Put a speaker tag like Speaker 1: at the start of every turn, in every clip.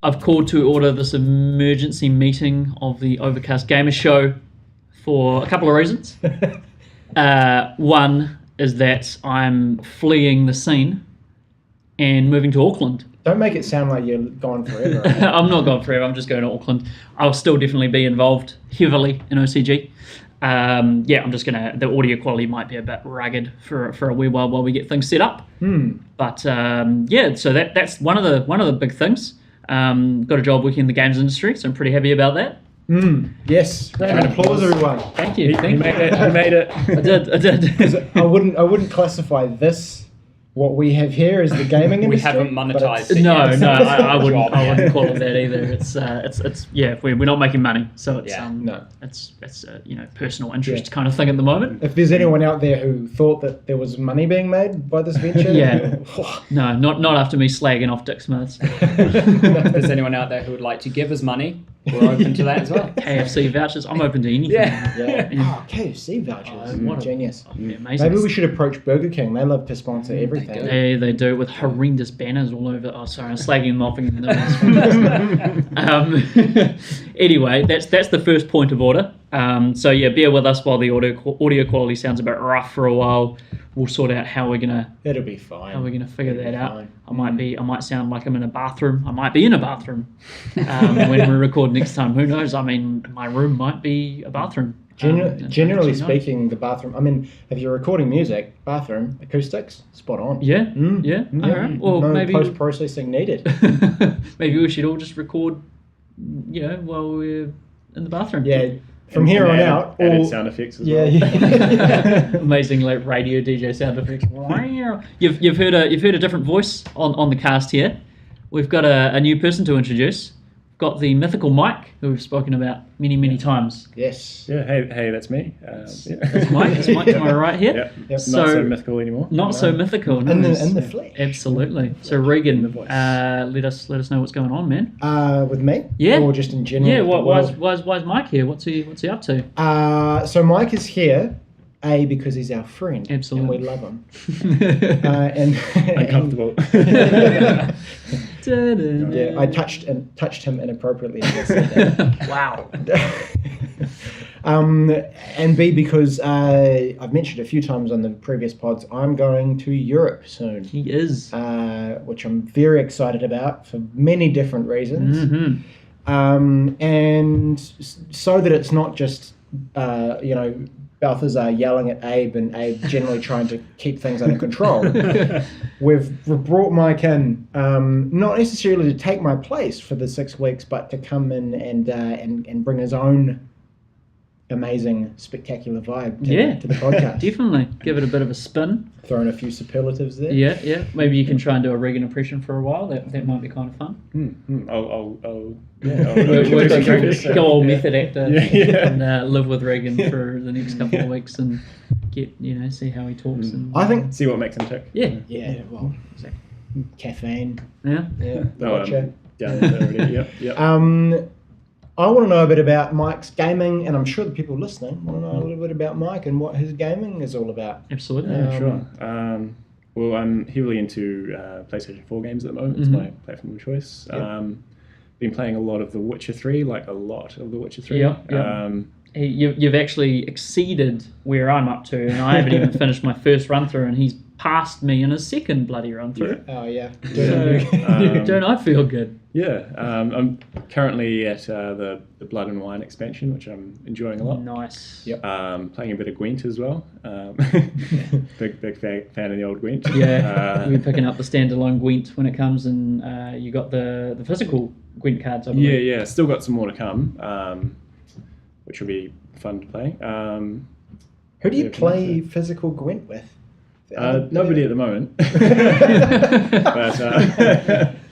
Speaker 1: I've called to order this emergency meeting of the Overcast Gamer Show for a couple of reasons. One is that I'm fleeing the scene and moving to Auckland.
Speaker 2: Don't make it sound like you're gone forever. Right?
Speaker 1: I'm not gone forever, I'm just going to Auckland. I'll still definitely be involved heavily in OCG. I'm just the audio quality might be a bit rugged for a wee while we get things set up. But so that's one of the big things. Got a job working in the games industry, so I'm pretty happy about that.
Speaker 2: Yes, round of applause, everyone.
Speaker 1: Thank you.
Speaker 3: You made it.
Speaker 1: I did.
Speaker 2: I wouldn't classify this, what we have here, as the gaming industry.
Speaker 3: We haven't monetized it.
Speaker 1: No,
Speaker 3: I
Speaker 1: wouldn't call it that either. We're not making money, so it's it's personal interest kind of thing at the moment.
Speaker 2: If there's anyone out there who thought that there was money being made by this venture,
Speaker 1: no, not after me slagging off Dick Smiths.
Speaker 3: If there's anyone out there who would like to give us money, we're open to that as well.
Speaker 1: KFC vouchers, I'm open to anything.
Speaker 2: Oh, KFC vouchers, what genius.
Speaker 1: Amazing.
Speaker 2: Maybe we should approach Burger King. They love to sponsor everything.
Speaker 1: They do with horrendous banners all over. Oh, sorry, I'm slagging them off. Anyway, that's the first point of order. Bear with us while the audio quality sounds a bit rough for a while. We'll sort out how we're gonna.
Speaker 2: It'll be fine.
Speaker 1: How we're gonna figure that out.
Speaker 2: Fine.
Speaker 1: I might sound like I'm in a bathroom. I might be in a bathroom when we record next time. Who knows? I mean, my room might be a bathroom.
Speaker 2: Generally speaking, the bathroom. I mean, if you're recording music, bathroom acoustics, spot on.
Speaker 1: Yeah. All right. Well,
Speaker 2: no
Speaker 1: maybe
Speaker 2: post-processing needed.
Speaker 1: Maybe we should all just record, while we're in the bathroom.
Speaker 2: Yeah. From here on out,
Speaker 4: added sound effects as well.
Speaker 1: Amazing, like radio DJ sound effects. You've heard a different voice on the cast here. We've got a new person to introduce. Got the mythical Mike, who we've spoken about many times.
Speaker 2: Yes.
Speaker 4: Yeah. Hey, that's me.
Speaker 1: It's Mike. It's Mike to my right here.
Speaker 4: Yep. So, not so mythical anymore.
Speaker 1: Not so mythical. No.
Speaker 2: In the flesh.
Speaker 1: Absolutely. So Regan, let us know what's going on, man.
Speaker 2: With me?
Speaker 1: Yeah.
Speaker 2: Or just in general?
Speaker 1: Yeah. Why's Mike here? What's he up to?
Speaker 2: So Mike is here. Because he's our friend.
Speaker 1: Absolutely.
Speaker 2: And we love him.
Speaker 4: Uncomfortable.
Speaker 2: I touched him inappropriately.
Speaker 1: Wow.
Speaker 2: And B, because I've mentioned a few times on the previous pods, I'm going to Europe soon.
Speaker 1: He is.
Speaker 2: Which I'm very excited about for many different reasons.
Speaker 1: Mm-hmm.
Speaker 2: And so that it's not just, Balthazar yelling at Abe and Abe generally trying to keep things under control. We've brought Mike in, not necessarily to take my place for the 6 weeks, but to come in and bring his own amazing, spectacular vibe to the podcast.
Speaker 1: Definitely. Give it a bit of a spin.
Speaker 2: Throwing a few superlatives there.
Speaker 1: Yeah. Maybe you can try and do a Regan impression for a while. That might be kind of fun.
Speaker 4: I'll
Speaker 1: go all method actor and live with Regan for the next couple of weeks and get see how he talks. And
Speaker 2: I think
Speaker 4: see what makes him tick.
Speaker 2: Yeah. Well, caffeine.
Speaker 1: Yeah.
Speaker 2: Gotcha.
Speaker 4: Yep.
Speaker 2: I want to know a bit about Mike's gaming, and I'm sure the people listening want to know a little bit about Mike and what his gaming is all about.
Speaker 1: Absolutely.
Speaker 4: Sure. Well, I'm heavily into PlayStation 4 games at the moment. It's my platform of choice. Been playing a lot of The Witcher 3,
Speaker 1: Yeah. You've actually exceeded where I'm up to, and I haven't even finished my first run through, and he's passed me in a second bloody run through.
Speaker 2: Oh yeah.
Speaker 1: Don't I feel good?
Speaker 4: Yeah. I'm currently at the Blood and Wine expansion, which I'm enjoying a lot.
Speaker 1: Nice.
Speaker 2: Yep.
Speaker 4: Playing a bit of Gwent as well. Big fan of the old Gwent.
Speaker 1: Yeah. We're picking up the standalone Gwent when it comes, and you got the physical Gwent cards, I believe.
Speaker 4: Yeah. Still got some more to come, which will be fun to play.
Speaker 2: Who do you play physical Gwent with?
Speaker 4: Nobody at the moment.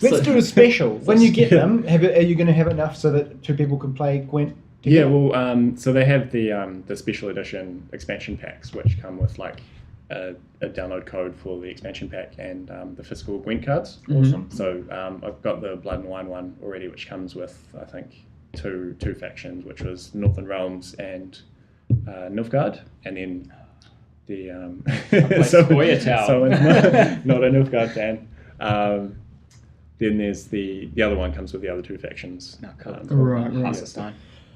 Speaker 2: Let's do a special. When you get them, are you going to have enough so that 2 people can play Gwent together?
Speaker 4: Yeah, well, so they have the special edition expansion packs, which come with a download code for the expansion pack and the physical Gwent cards.
Speaker 2: Awesome.
Speaker 4: So I've got the Blood and Wine one already, which comes with, I think, two factions, which was Northern Realms and Nilfgaard, and then the someone's not a Nilfgaard fan. Then there's the other one comes with the other two factions.
Speaker 3: No, cool.
Speaker 1: Right.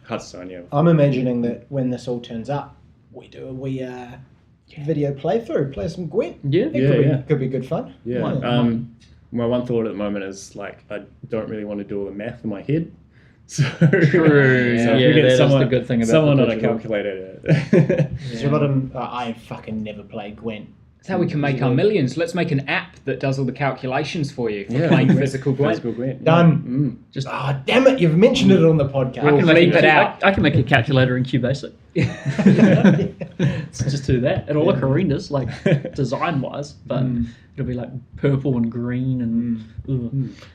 Speaker 4: Hearthstone, yeah.
Speaker 2: I'm imagining that when this all turns up, we do a video playthrough, play some Gwent.
Speaker 1: Yeah.
Speaker 2: It could be good fun.
Speaker 4: Yeah. My one thought at the moment is like I don't really want to do all the math in my head. So,
Speaker 1: True.
Speaker 4: so if
Speaker 1: Yeah,
Speaker 4: we get
Speaker 1: that is the good thing about
Speaker 4: someone
Speaker 1: the
Speaker 4: on a
Speaker 1: digital.
Speaker 4: calculator.
Speaker 2: There's a lot of I fucking never played Gwent.
Speaker 3: That's how we can make our millions. Let's make an app that does all the calculations for you for
Speaker 4: Yeah.
Speaker 3: playing physical Gwent.
Speaker 4: Physical Gwent.
Speaker 2: Done.
Speaker 1: Just
Speaker 2: Damn it! You've mentioned it on the podcast.
Speaker 3: We'll bleep it out.
Speaker 1: I can make a calculator in QBasic. Just do that. It'll look horrendous, like design-wise, but it'll be like purple and green and.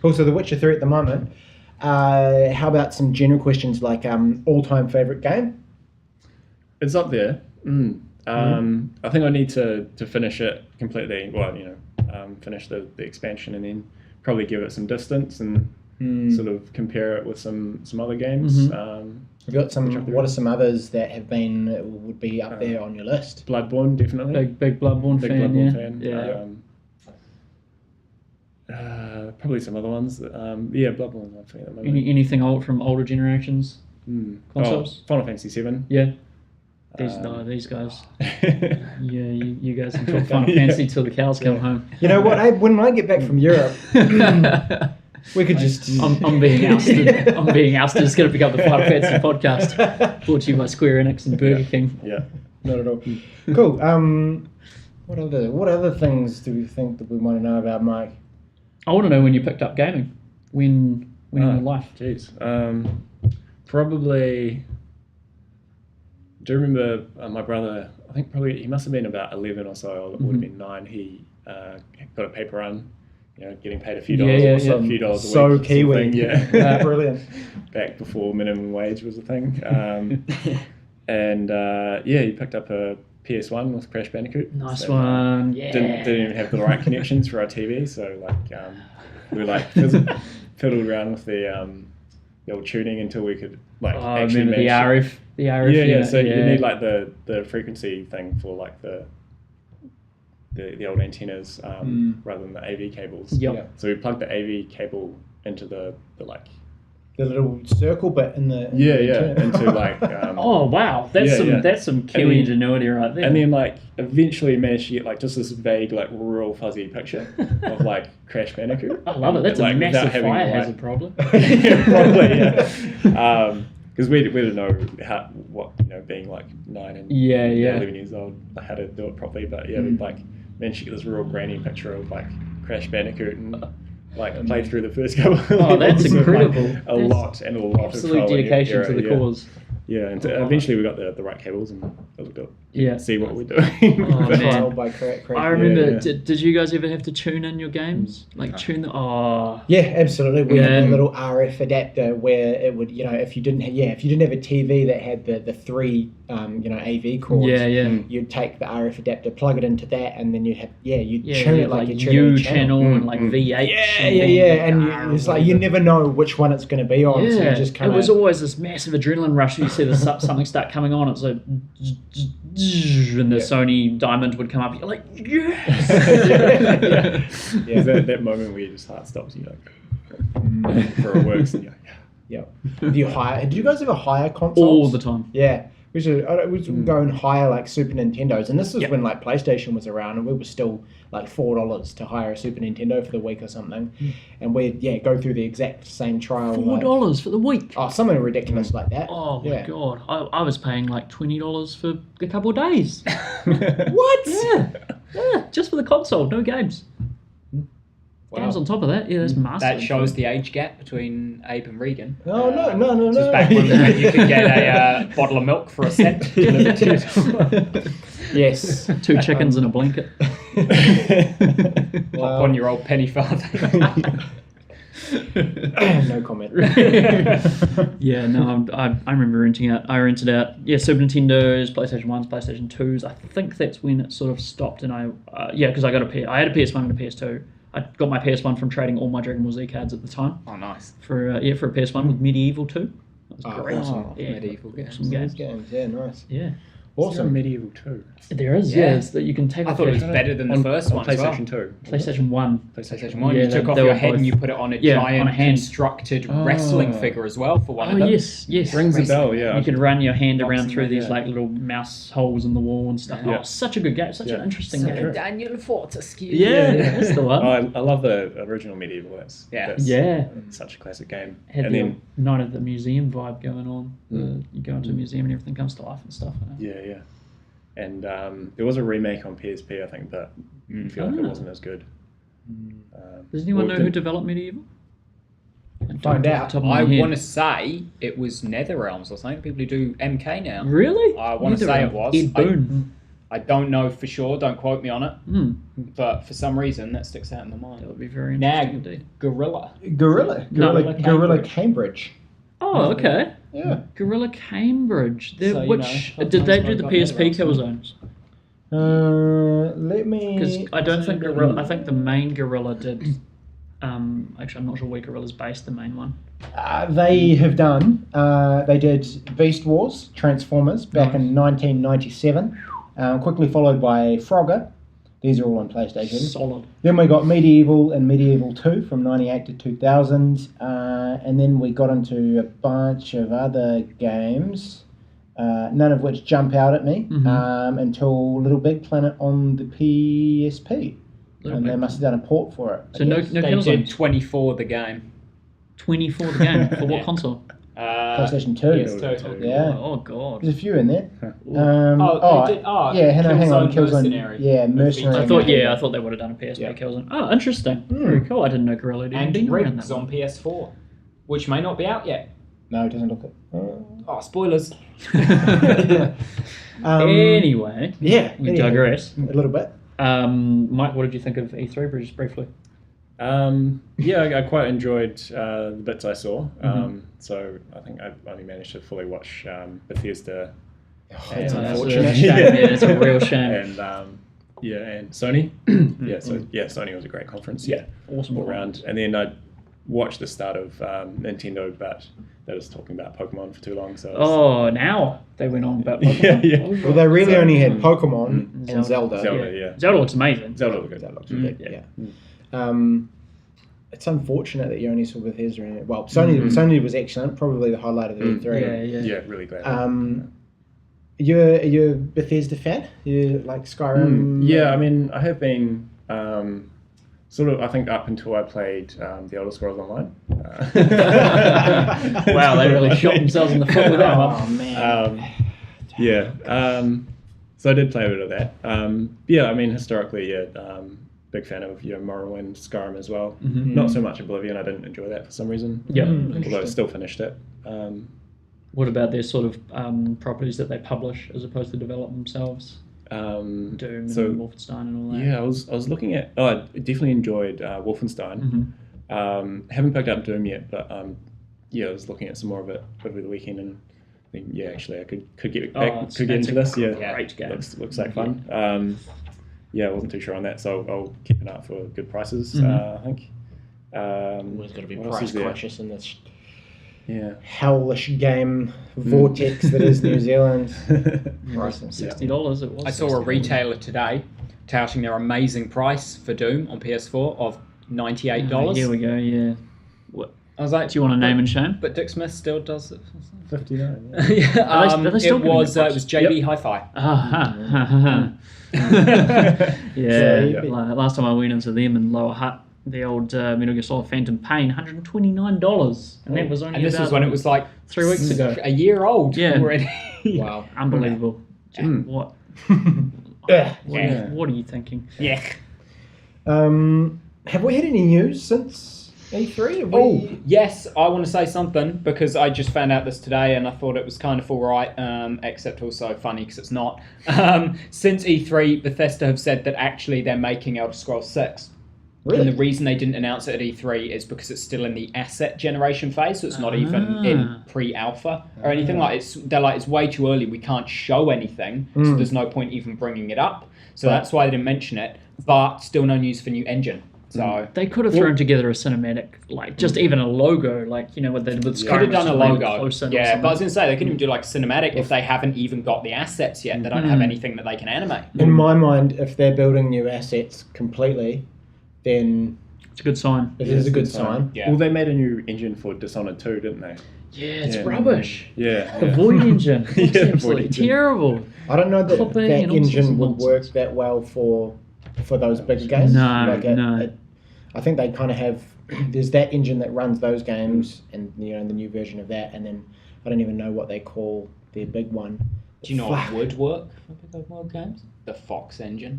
Speaker 2: Cool. So The Witcher 3 at the moment. How about some general questions like all-time favorite game?
Speaker 4: It's up there. I think I need to finish it completely. Well, finish the expansion and then probably give it some distance and sort of compare it with some other games.
Speaker 2: We've got some. What are some others that have been would be up there on your list?
Speaker 4: Bloodborne, definitely.
Speaker 1: Big Bloodborne
Speaker 4: Big
Speaker 1: fan.
Speaker 4: Bloodborne
Speaker 1: Yeah.
Speaker 4: fan. Probably some other ones. Bloodborne's one thing at the moment.
Speaker 1: Anything old from older generations? Consoles?
Speaker 4: Final Fantasy 7.
Speaker 1: Yeah. These guys. Yeah, you guys can talk Final Fantasy till the cows come home.
Speaker 2: You know what? When I get back from Europe, we could just.
Speaker 1: I'm being ousted. I'm being ousted. Just going to pick up the Final Fantasy podcast, brought to you by Square Enix and Burger King.
Speaker 4: Yeah.
Speaker 2: Not at all. Cool. What other things do we think that we want to know about, Mike?
Speaker 1: I want to know when you picked up gaming. When in your life?
Speaker 4: Jeez. Probably. Do you remember my brother? I think probably he must have been about 11 or so. Or it would have been 9. He got a paper run. Getting paid a few dollars, a few dollars a week.
Speaker 2: So Kiwi.
Speaker 4: Yeah.
Speaker 2: Brilliant.
Speaker 4: Back before minimum wage was a thing. He picked up a PS1 with Crash Bandicoot.
Speaker 1: Nice
Speaker 4: So,
Speaker 1: one. Yeah.
Speaker 4: Didn't even have the right connections for our TV, so we fiddled around with the old tuning until we could actually
Speaker 1: remember the
Speaker 4: manage
Speaker 1: RF. The RF.
Speaker 4: Yeah. So you need like the frequency thing for like the old antennas rather than the AV cables.
Speaker 1: Yep.
Speaker 4: So we plugged the AV cable into the
Speaker 2: The little circle bit in the
Speaker 4: into like
Speaker 1: Oh wow, that's some Kiwi ingenuity right there.
Speaker 4: and then eventually managed to get just this vague real fuzzy picture of Crash Bandicoot.
Speaker 1: I love it. That's a massive fire hazard problem.
Speaker 4: Probably because we didn't know being 9 and 11 years old how to do it properly, but we managed to get this real grainy picture of Crash Bandicoot and play through the first couple.
Speaker 1: Oh, that's incredible.
Speaker 4: A lot
Speaker 1: Absolute
Speaker 4: of
Speaker 1: dedication to the cause.
Speaker 4: Yeah, and eventually we got the right cables and it looked up.
Speaker 1: Yeah.
Speaker 4: See what we're doing.
Speaker 1: Oh, man.
Speaker 2: trial by Craig.
Speaker 1: I remember.
Speaker 4: Yeah.
Speaker 1: Did you guys ever have to tune in your games? Tune the. Oh.
Speaker 2: Yeah, absolutely. We
Speaker 1: Yeah.
Speaker 2: had a little RF adapter where it would, if you didn't have a TV that had the 3, AV cords.
Speaker 1: Yeah.
Speaker 2: You'd take the RF adapter, plug it into that, and then you'd have, you'd
Speaker 1: Yeah,
Speaker 2: tune
Speaker 1: you
Speaker 2: it
Speaker 1: had,
Speaker 2: like you tune
Speaker 1: U
Speaker 2: a channel.
Speaker 1: channel and VH.
Speaker 2: And it's like you never know which one it's going to be on.
Speaker 1: Yeah,
Speaker 2: So you just kind
Speaker 1: it was always this massive adrenaline rush. You see something start coming on, it's like, and the Sony diamond would come up. You're like, yes.
Speaker 4: Yeah, that moment where your just heart stops. You for it works. And
Speaker 2: Did you guys ever hire consoles?
Speaker 1: All the time.
Speaker 2: Yeah. We should go and hire Super Nintendos, and this is when PlayStation was around, and we were still $4 to hire a Super Nintendo for the week or something, and we'd go through the exact same trial.
Speaker 1: $4 for the week.
Speaker 2: Oh, something ridiculous like that.
Speaker 1: Oh my god! I was paying $20 for a couple of days.
Speaker 2: What?
Speaker 1: Yeah, just for the console, no games. Games on top of that, that's massive.
Speaker 3: That shows the age gap between Abe and Regan.
Speaker 2: Oh no!
Speaker 3: This is back when you could get a bottle of milk for a cent delivered to you.
Speaker 2: Yes.
Speaker 1: 2 chickens and a blanket.
Speaker 3: Pop on your old penny farthing.
Speaker 2: No comment.
Speaker 1: Yeah, no, I remember renting out. I rented out, Super Nintendos, PlayStation 1s, PlayStation 2s. I think that's when it sort of stopped, and because I had a PS1 and a PS2. I got my PS1 from trading all my Dragon Ball Z cards at the time.
Speaker 3: Oh, nice.
Speaker 1: For a PS1 with Medieval 2. That was great.
Speaker 2: Awesome.
Speaker 1: Yeah,
Speaker 3: Medieval games.
Speaker 1: awesome games.
Speaker 2: Yeah, nice.
Speaker 1: Yeah.
Speaker 2: Awesome.
Speaker 4: Medieval 2.
Speaker 1: There is,
Speaker 3: Yeah.
Speaker 1: it's that you can take
Speaker 3: I
Speaker 1: off
Speaker 3: thought it
Speaker 1: your
Speaker 3: was better than the first one as well.
Speaker 4: PlayStation 2.
Speaker 1: PlayStation 1.
Speaker 3: PlayStation 1,
Speaker 1: Yeah,
Speaker 3: you took off
Speaker 1: they
Speaker 3: your
Speaker 1: were
Speaker 3: head and
Speaker 1: both-
Speaker 3: you put it on a
Speaker 1: on
Speaker 3: giant
Speaker 1: a hand.
Speaker 3: constructed wrestling figure as well for one of
Speaker 1: Oh,
Speaker 3: them.
Speaker 1: yes.
Speaker 4: Rings a bell, yeah.
Speaker 1: You could run your hand around
Speaker 3: Boxing
Speaker 1: through
Speaker 3: ring,
Speaker 1: these
Speaker 3: yeah.
Speaker 1: like little mouse holes in the wall and stuff.
Speaker 4: Yeah.
Speaker 1: Oh, such a good game. Such an interesting
Speaker 4: So
Speaker 1: game.
Speaker 4: true.
Speaker 3: Daniel Fortescue.
Speaker 1: Yeah, that's the one.
Speaker 4: I love the original Medieval. That's
Speaker 1: Yeah.
Speaker 4: such a classic game.
Speaker 1: Had
Speaker 4: And
Speaker 1: the
Speaker 4: then
Speaker 1: Night of the Museum vibe going on. You go into a museum and everything comes to life and stuff.
Speaker 4: yeah. And there was a remake on PSP, I think, but I feel like it wasn't as good.
Speaker 1: Does anyone know
Speaker 4: well,
Speaker 1: who developed Medieval?
Speaker 2: Find out.
Speaker 3: I want to say it was Nether Realms or something. People who do MK now.
Speaker 1: Really?
Speaker 3: I want to say it was.
Speaker 1: Ed Boon.
Speaker 3: I don't know for sure. Don't quote me on it.
Speaker 1: Hmm.
Speaker 3: But for some reason, that sticks out in my
Speaker 1: That
Speaker 3: mind.
Speaker 1: would be very
Speaker 3: Nag
Speaker 1: interesting indeed.
Speaker 3: Gorilla.
Speaker 2: Gorilla Cambridge.
Speaker 1: Oh, okay.
Speaker 2: Yeah.
Speaker 1: Gorilla Cambridge.
Speaker 3: So, you
Speaker 1: Which
Speaker 3: know,
Speaker 1: did they do
Speaker 3: I've
Speaker 1: the
Speaker 3: got
Speaker 1: PSP
Speaker 3: Nether Realms.
Speaker 1: Killzones?
Speaker 2: Let me.
Speaker 1: Because I don't think Gorilla. I think the main Gorilla did. Actually, I'm not sure where Gorilla's based. The main one.
Speaker 2: They have done. They did Beast Wars, Transformers, back in 1997. Quickly followed by Frogger. These are all on PlayStation.
Speaker 1: Solid.
Speaker 2: Then we got Medieval and Medieval 2 from 98 to 2000. And then we got into a bunch of other games, none of which jump out at me until Little Big Planet on the PSP. And they must have done a port for it.
Speaker 1: So no
Speaker 3: They
Speaker 1: Killzones.
Speaker 3: did 24 the game.
Speaker 1: 24 the game for what console?
Speaker 2: PlayStation 2.
Speaker 3: PS2.
Speaker 2: Yeah.
Speaker 1: Oh god.
Speaker 2: There's a few in there.
Speaker 3: They did. Oh,
Speaker 2: yeah, hang on.
Speaker 3: Killzone
Speaker 2: Killzone.
Speaker 3: Mercenary.
Speaker 2: Yeah, Mercenary.
Speaker 1: I thought they would have done a PSP
Speaker 3: Yeah.
Speaker 1: Killzone. Oh, interesting. Very cool. I didn't know Gorilla did.
Speaker 3: And
Speaker 1: anything around
Speaker 3: Riggs
Speaker 1: that
Speaker 3: on PS4, which may not be out yet.
Speaker 2: No, it doesn't look it.
Speaker 3: Oh, spoilers.
Speaker 1: Anyway, we
Speaker 2: anyway,
Speaker 1: digress.
Speaker 2: a little bit.
Speaker 1: Mike, what did you think of E3 just briefly?
Speaker 4: I quite enjoyed the bits I saw. So I think I only managed to fully watch Bethesda.
Speaker 2: It's
Speaker 4: and,
Speaker 2: unfortunate.
Speaker 1: It's a shame. Yeah, it's a real shame.
Speaker 4: And and Sony. Sony was a great conference. Yeah,
Speaker 1: Awesome.
Speaker 4: all around. And then I watched the start of Nintendo, but they was talking about Pokemon for too long. So
Speaker 1: an hour they went on about Pokemon.
Speaker 4: Yeah.
Speaker 2: Well, they really only had Pokemon and Zelda.
Speaker 1: Zelda looks amazing.
Speaker 4: Zelda looked good.
Speaker 2: That looks ridiculous. It's unfortunate that you only saw Bethesda in it. Well, Sony was excellent, probably the highlight of the E3.
Speaker 4: Yeah, really glad.
Speaker 2: You're a Bethesda fan? You like Skyrim?
Speaker 4: Yeah, I mean, I have been sort of, I think, up until I played The Elder Scrolls Online.
Speaker 1: Wow, they really shot themselves in the foot with that one.
Speaker 2: Oh man.
Speaker 4: So I did play a bit of that. I mean, historically, big fan of Morrowind, Skyrim as well. Not so much Oblivion. I didn't enjoy that for some reason. Although I still finished it.
Speaker 1: What about their sort of properties that they publish as opposed to develop themselves? Doom and Wolfenstein and all that.
Speaker 4: Yeah, I was looking at. Oh, I definitely enjoyed Wolfenstein. Haven't picked up Doom yet, but I was looking at some more of it over the weekend and think, actually, I could get back, could get into this. Yeah,
Speaker 1: great game.
Speaker 4: Looks like fun. I wasn't too sure on that, so I'll keep an eye out for good prices. I think.
Speaker 2: Always got to be price conscious in this hellish game vortex that is New Zealand.
Speaker 1: $60 it was.
Speaker 3: I saw a retailer today touting their amazing price for Doom on PS4 of $98.
Speaker 1: Here we go, yeah. What?
Speaker 3: I was like,
Speaker 1: Do you want to name and shame?
Speaker 3: But Dick Smith still does it.
Speaker 4: 59.
Speaker 1: Are they still
Speaker 3: it
Speaker 1: giving
Speaker 3: was
Speaker 1: it
Speaker 3: it was JB Hi-Fi.
Speaker 1: Last time I went into them in Lower Hutt, the old Metal Gear Solid Phantom Pain, $129, and that was only
Speaker 3: And this was when it was like
Speaker 1: 3 weeks ago.
Speaker 3: a year old
Speaker 1: Yeah.
Speaker 3: already.
Speaker 2: Wow.
Speaker 1: Unbelievable. What?
Speaker 2: Yeah.
Speaker 1: What are you thinking?
Speaker 3: Yeah.
Speaker 2: Have we had any news since E3?
Speaker 3: Oh, yes, I want to say something because I just found out this today and I thought it was kind of all right, except also funny because it's not. Since E3, Bethesda have said that actually they're making Elder Scrolls 6.
Speaker 2: Really?
Speaker 3: And the reason they didn't announce it at E3 is because it's still in the asset generation phase, so it's not even in pre-alpha or anything. Like they're like, it's way too early. We can't show anything, so there's no point even bringing it up. So that's why they didn't mention it. But still no news for new engine. So
Speaker 1: they could have thrown together a cinematic, like just even a logo, like with Skyrim.
Speaker 3: Could have done a logo.
Speaker 1: Yeah,
Speaker 3: but I was gonna say they couldn't even do like cinematic if they haven't even got the assets yet. They don't have anything that they can animate.
Speaker 2: In my mind, if they're building new assets completely, then
Speaker 1: it's a good sign.
Speaker 2: it is a good sign.
Speaker 3: Yeah.
Speaker 4: Well, they made a new engine for Dishonored 2, didn't they?
Speaker 1: Yeah, it's rubbish.
Speaker 4: Yeah.
Speaker 1: The Void engine. It's
Speaker 4: Yeah,
Speaker 1: absolutely terrible.
Speaker 2: I don't know that
Speaker 1: Clipping
Speaker 2: that
Speaker 1: and all sorts
Speaker 2: engine
Speaker 1: of
Speaker 2: would work
Speaker 1: nonsense.
Speaker 2: that well for those bigger games.
Speaker 1: No.
Speaker 2: I think they kind of have. There's that engine that runs those games, and the new version of that, and then I don't even know what they call their big one.
Speaker 3: Do you know what would work for big open world games? The Fox engine.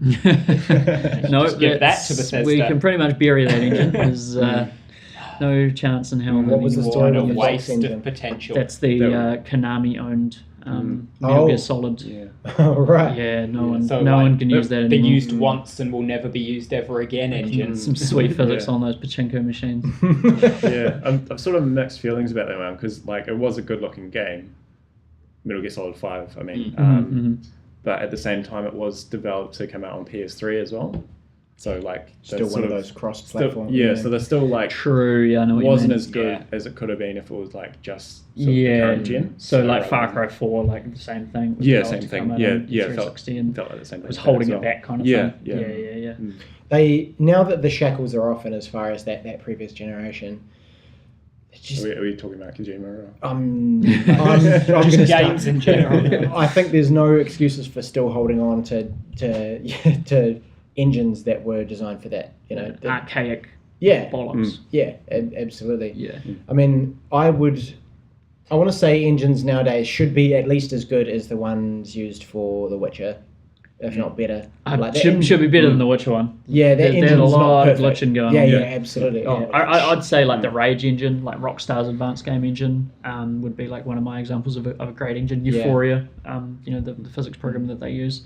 Speaker 1: No,
Speaker 3: Just give that to Bethesda.
Speaker 1: We can pretty much bury that engine. There's no chance in hell.
Speaker 2: What was the story
Speaker 3: What a
Speaker 2: with the Fox
Speaker 3: waste
Speaker 2: engine?
Speaker 3: of potential.
Speaker 1: That's the Konami-owned Metal Gear Solid.
Speaker 4: Yeah.
Speaker 2: Oh, right.
Speaker 1: Yeah, no one can use that
Speaker 3: They
Speaker 1: anymore.
Speaker 3: used once and will never be used ever again engine.
Speaker 1: Some sweet physics on those pachinko machines.
Speaker 4: Yeah, I've sort of mixed feelings about that one because like it was a good looking game, Metal Gear Solid 5. I mean, but at the same time, it was developed to come out on PS3 as well. So like
Speaker 2: Still one of those cross-platform.
Speaker 4: So they're still like
Speaker 1: True, yeah, I know what you
Speaker 4: wasn't
Speaker 1: mean.
Speaker 4: as good as it could have been if it was like just sort of the
Speaker 1: Yeah,
Speaker 4: current gen.
Speaker 1: so like Far Cry 4, like the same thing. It was
Speaker 4: Yeah,
Speaker 1: developed
Speaker 4: same
Speaker 1: to come
Speaker 4: thing.
Speaker 1: out
Speaker 4: Yeah,
Speaker 1: on
Speaker 4: yeah,
Speaker 1: 360 and
Speaker 4: felt like the same thing.
Speaker 1: was holding
Speaker 4: as
Speaker 1: it
Speaker 4: well.
Speaker 1: back kind of
Speaker 4: Yeah,
Speaker 1: thing. Yeah.
Speaker 2: They now that the shackles are off, and as far as that previous generation, it's just
Speaker 4: Are we talking about Kojima? Or?
Speaker 2: I'm going to
Speaker 3: Just
Speaker 2: start.
Speaker 3: games in general.
Speaker 2: I think there's no excuses for still holding on to engines that were designed for that.
Speaker 1: Archaic
Speaker 2: Yeah,
Speaker 1: bollocks.
Speaker 2: yeah, absolutely.
Speaker 1: Yeah.
Speaker 2: I mean, I want to say engines nowadays should be at least as good as the ones used for The Witcher, if not better.
Speaker 1: Should be better than the Witcher one.
Speaker 2: Yeah, that
Speaker 1: There's a
Speaker 2: engine's not
Speaker 1: lot of
Speaker 2: perfect.
Speaker 1: glitching going
Speaker 2: yeah,
Speaker 1: on.
Speaker 2: Yeah, absolutely.
Speaker 1: Oh, I'd say like the Rage engine, like Rockstar's advanced game engine, would be like one of my examples of a great engine. Euphoria, the physics program that they use.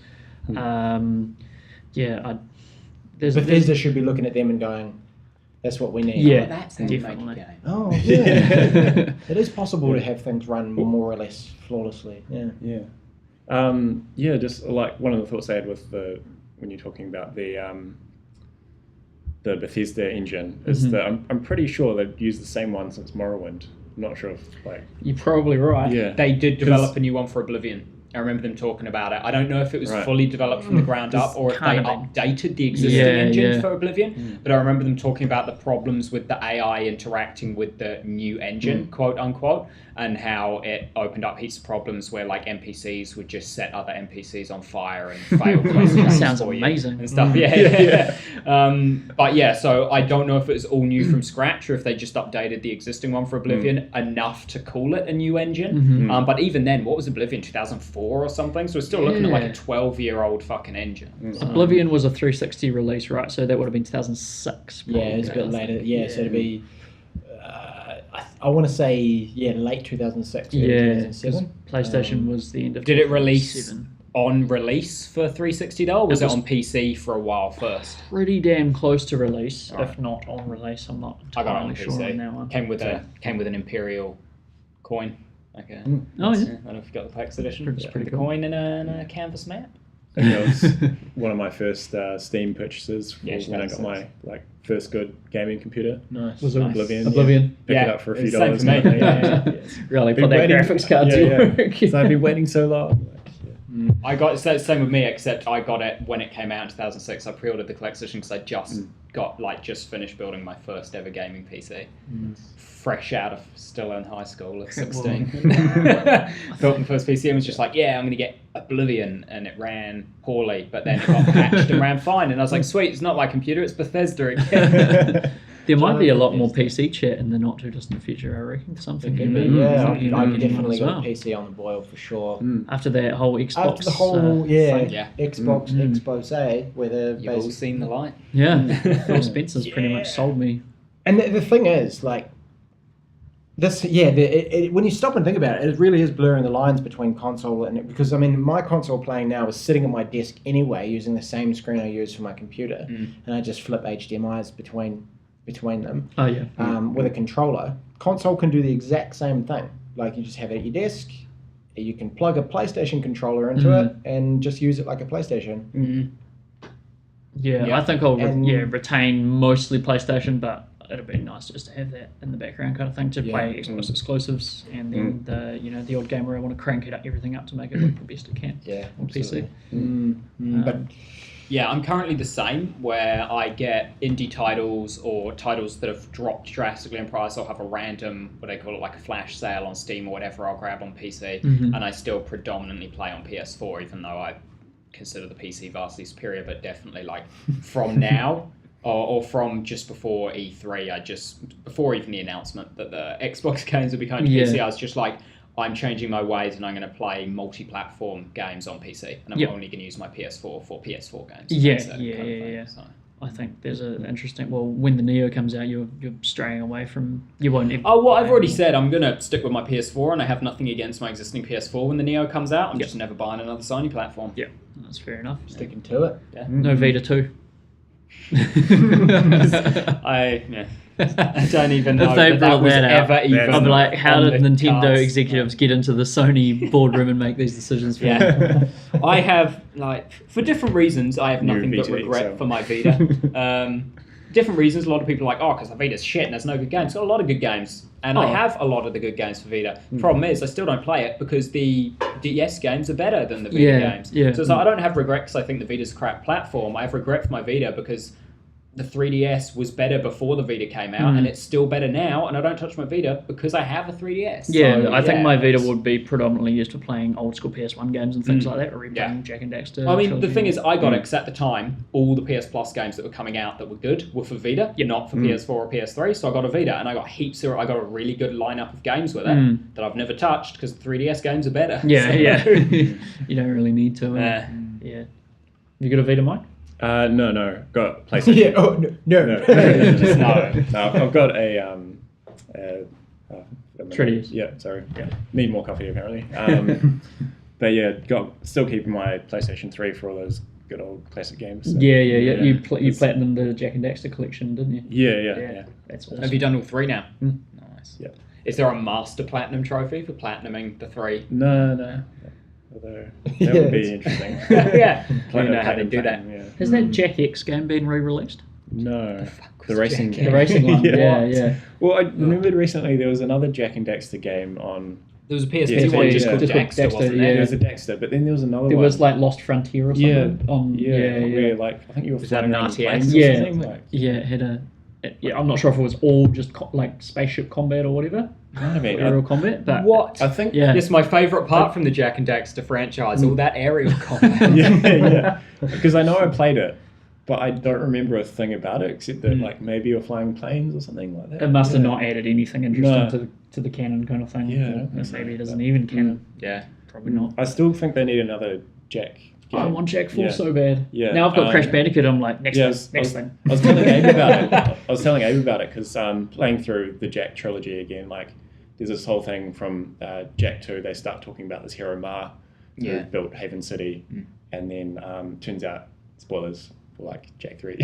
Speaker 2: Bethesda should be looking at them and going, "That's what we need."
Speaker 1: Yeah,
Speaker 3: That's how you make a
Speaker 1: definitely.
Speaker 3: game.
Speaker 2: Oh, yeah. It is possible to have things run more or less flawlessly. Yeah.
Speaker 4: Yeah. Just like one of the thoughts I had with when you're talking about the Bethesda engine is that I'm pretty sure they've used the same one since Morrowind. I'm not sure if like
Speaker 1: You're probably right.
Speaker 4: yeah
Speaker 3: They did develop a new one for Oblivion. I remember them talking about it. I don't know if it was fully developed from the ground up or if they updated the existing engine for Oblivion, but I remember them talking about the problems with the AI interacting with the new engine, quote unquote, and how it opened up heaps of problems where like NPCs would just set other NPCs on fire and fail questions
Speaker 1: Sounds
Speaker 3: for you
Speaker 1: amazing.
Speaker 3: and stuff. But yeah, so I don't know if it was all new from scratch or if they just updated the existing one for Oblivion enough to call it a new engine. But even then, what was Oblivion, 2004 or something? So we're still looking at like a 12-year-old fucking engine.
Speaker 1: Oblivion was a 360 release, right? So that would have been 2006.
Speaker 2: Yeah, it's a bit later. Yeah, so it'd be, I want to say, late 2006, early
Speaker 1: Yeah, because
Speaker 2: 2007.
Speaker 1: PlayStation was the end of
Speaker 3: Did it release
Speaker 1: 2007.
Speaker 3: on release for 360 though? Or was
Speaker 1: It
Speaker 3: it
Speaker 1: was-
Speaker 3: on PC for a while first?
Speaker 1: Pretty damn close to release, if not on release. I'm not
Speaker 3: I got it on
Speaker 1: entirely sure on that
Speaker 3: PC.
Speaker 1: one.
Speaker 3: Came with an Imperial coin. Okay.
Speaker 1: Oh, yeah.
Speaker 3: I don't know if you got the PAX edition.
Speaker 1: It's pretty
Speaker 3: the
Speaker 1: cool.
Speaker 3: coin and a canvas map.
Speaker 4: I think that was one of my first Steam purchases
Speaker 3: Yeah,
Speaker 4: when I got my first good gaming computer.
Speaker 2: Nice.
Speaker 1: Was it
Speaker 4: Oblivion.
Speaker 1: Oblivion.
Speaker 4: Picked it up for a few
Speaker 3: it's the
Speaker 4: dollars.
Speaker 3: same for me. Yeah.
Speaker 1: Really
Speaker 4: Been
Speaker 1: put that
Speaker 4: waiting-
Speaker 1: graphics card to work.
Speaker 4: So I've been waiting so long.
Speaker 3: I got same with me, except I got it when it came out in 2006. I pre-ordered the collector's edition because I just finished building my first ever gaming PC, fresh out of still in high school at 16. Built my first PC and was just like, yeah, I'm going to get Oblivion, and it ran poorly, but then it got patched and ran fine, and I was like, sweet, it's not my computer, it's Bethesda again.
Speaker 1: There might be a lot more PC chat in the not too distant future, I reckon. Something
Speaker 2: Could be, yeah.
Speaker 1: something
Speaker 2: I've
Speaker 1: emerging
Speaker 2: definitely
Speaker 1: as
Speaker 2: got
Speaker 1: well.
Speaker 2: a PC on the boil for sure.
Speaker 1: After that whole Xbox.
Speaker 2: After the whole,
Speaker 1: thing.
Speaker 2: Xbox expose, where the
Speaker 3: You've all seen the light.
Speaker 1: Yeah, Phil Spencer's pretty much sold me.
Speaker 2: And the thing is, like, when you stop and think about it, it really is blurring the lines between console and because I mean my console playing now is sitting at my desk anyway, using the same screen I use for my computer, and I just flip HDMI's between them.
Speaker 1: Oh yeah.
Speaker 2: With a controller, console can do the exact same thing. Like you just have it at your desk, you can plug a PlayStation controller into it and just use it like a PlayStation.
Speaker 1: Yeah, I think I'll retain mostly PlayStation, but it'd be nice just to have that in the background kind of thing to play Xbox exclusives, and then the odd game where I want to crank everything up to make it work the best it can.
Speaker 2: Yeah,
Speaker 1: on PC.
Speaker 2: But
Speaker 3: yeah, I'm currently the same, where I get indie titles or titles that have dropped drastically in price. I'll have a random, what they call it, like a flash sale on Steam or whatever, I'll grab on PC, and I still predominantly play on PS4, even though I consider the PC vastly superior, but definitely like from now or from just before E3, before even the announcement that the Xbox games would be coming to PC, I was just like, I'm changing my ways and I'm going to play multi-platform games on PC, and I'm only going to use my PS4 for PS4 games. So.
Speaker 1: I think there's an interesting. Well, when the Neo comes out, you're straying away from. You won't.
Speaker 3: I've already said I'm going to stick with my PS4, and I have nothing against my existing PS4 when the Neo comes out. I'm just never buying another Sony platform.
Speaker 1: Yeah, that's fair enough.
Speaker 2: Sticking to it.
Speaker 3: Yeah.
Speaker 1: No Vita 2.
Speaker 3: I don't even know
Speaker 1: if they
Speaker 3: that was ever even.
Speaker 1: I'd be like, how did Nintendo
Speaker 3: cards?
Speaker 1: executives get into the Sony boardroom and make these decisions for them?
Speaker 3: I have, for different reasons, I have nothing but regret for my Vita. Different reasons. A lot of people are like, because the Vita's shit and there's no good games. It's got a lot of good games, and I have a lot of the good games for Vita. The problem is I still don't play it because the DS games are better than the Vita games.
Speaker 1: Yeah.
Speaker 3: So it's like, I don't have regret because I think the Vita's a crap platform. I have regret for my Vita because the 3DS was better before the Vita came out, and it's still better now, and I don't touch my Vita because I have a 3DS.
Speaker 1: Yeah, so, I think my Vita would be predominantly used for playing old school PS1 games and things like that, or replaying Jack and Daxter.
Speaker 3: I mean, the thing is, I got it because at the time, all the PS Plus games that were coming out that were good were for Vita, not for PS4 or PS3, so I got a Vita, and I got I got a really good lineup of games with it that I've never touched because the 3DS games are better.
Speaker 1: Yeah. You don't really need to. Yeah. You got a Vita, Mike?
Speaker 4: No. Got PlayStation.
Speaker 2: No.
Speaker 3: Just no.
Speaker 4: No, I've got a
Speaker 1: 3DS.
Speaker 4: Yeah, sorry. Yeah. Need more coffee apparently. But yeah, still keeping my PlayStation 3 for all those good old classic games. So,
Speaker 1: You platinumed the Jack and Daxter collection, didn't you?
Speaker 4: Yeah.
Speaker 1: That's awesome.
Speaker 3: Have you done all three now? Nice.
Speaker 4: Yeah.
Speaker 3: Is there a master platinum trophy for platinuming the three?
Speaker 4: No. Although that would be interesting.
Speaker 3: Yeah. You know how to do that.
Speaker 4: Yeah.
Speaker 1: Has that Jack X game been re-released?
Speaker 4: No. The racing
Speaker 1: The racing one. Yeah.
Speaker 4: Well, I remembered recently there was another Jack and Daxter game on.
Speaker 3: There was a PSP one just called Daxter, wasn't there?
Speaker 4: There was a Daxter, but then there was another one.
Speaker 1: There was like Lost Frontier or something.
Speaker 4: Where like I think you were flying around planes
Speaker 1: or
Speaker 4: something.
Speaker 1: It had a. I'm not sure if it was all just like spaceship combat or whatever. Aerial combat, but
Speaker 3: what?
Speaker 4: I think
Speaker 3: this is my favourite part from the Jack and Daxter franchise. All that aerial combat.
Speaker 4: yeah. Because I know I played it, but I don't remember a thing about it except that like maybe you're flying planes or something like that.
Speaker 1: It must have not added anything interesting to the canon kind of thing.
Speaker 4: Yeah.
Speaker 1: Maybe it isn't even canon.
Speaker 3: Yeah,
Speaker 1: probably not.
Speaker 4: I still think they need another Jack.
Speaker 1: I want Jack 4 so bad.
Speaker 4: Yeah.
Speaker 1: Now I've got Crash Bandicoot. I'm like next thing.
Speaker 4: I was telling Abe about it. I was telling Abe about it because playing through the Jack trilogy again, like there's this whole thing from Jack 2. They start talking about this hero Ma who built Haven City, and then turns out spoilers for like Jack 3.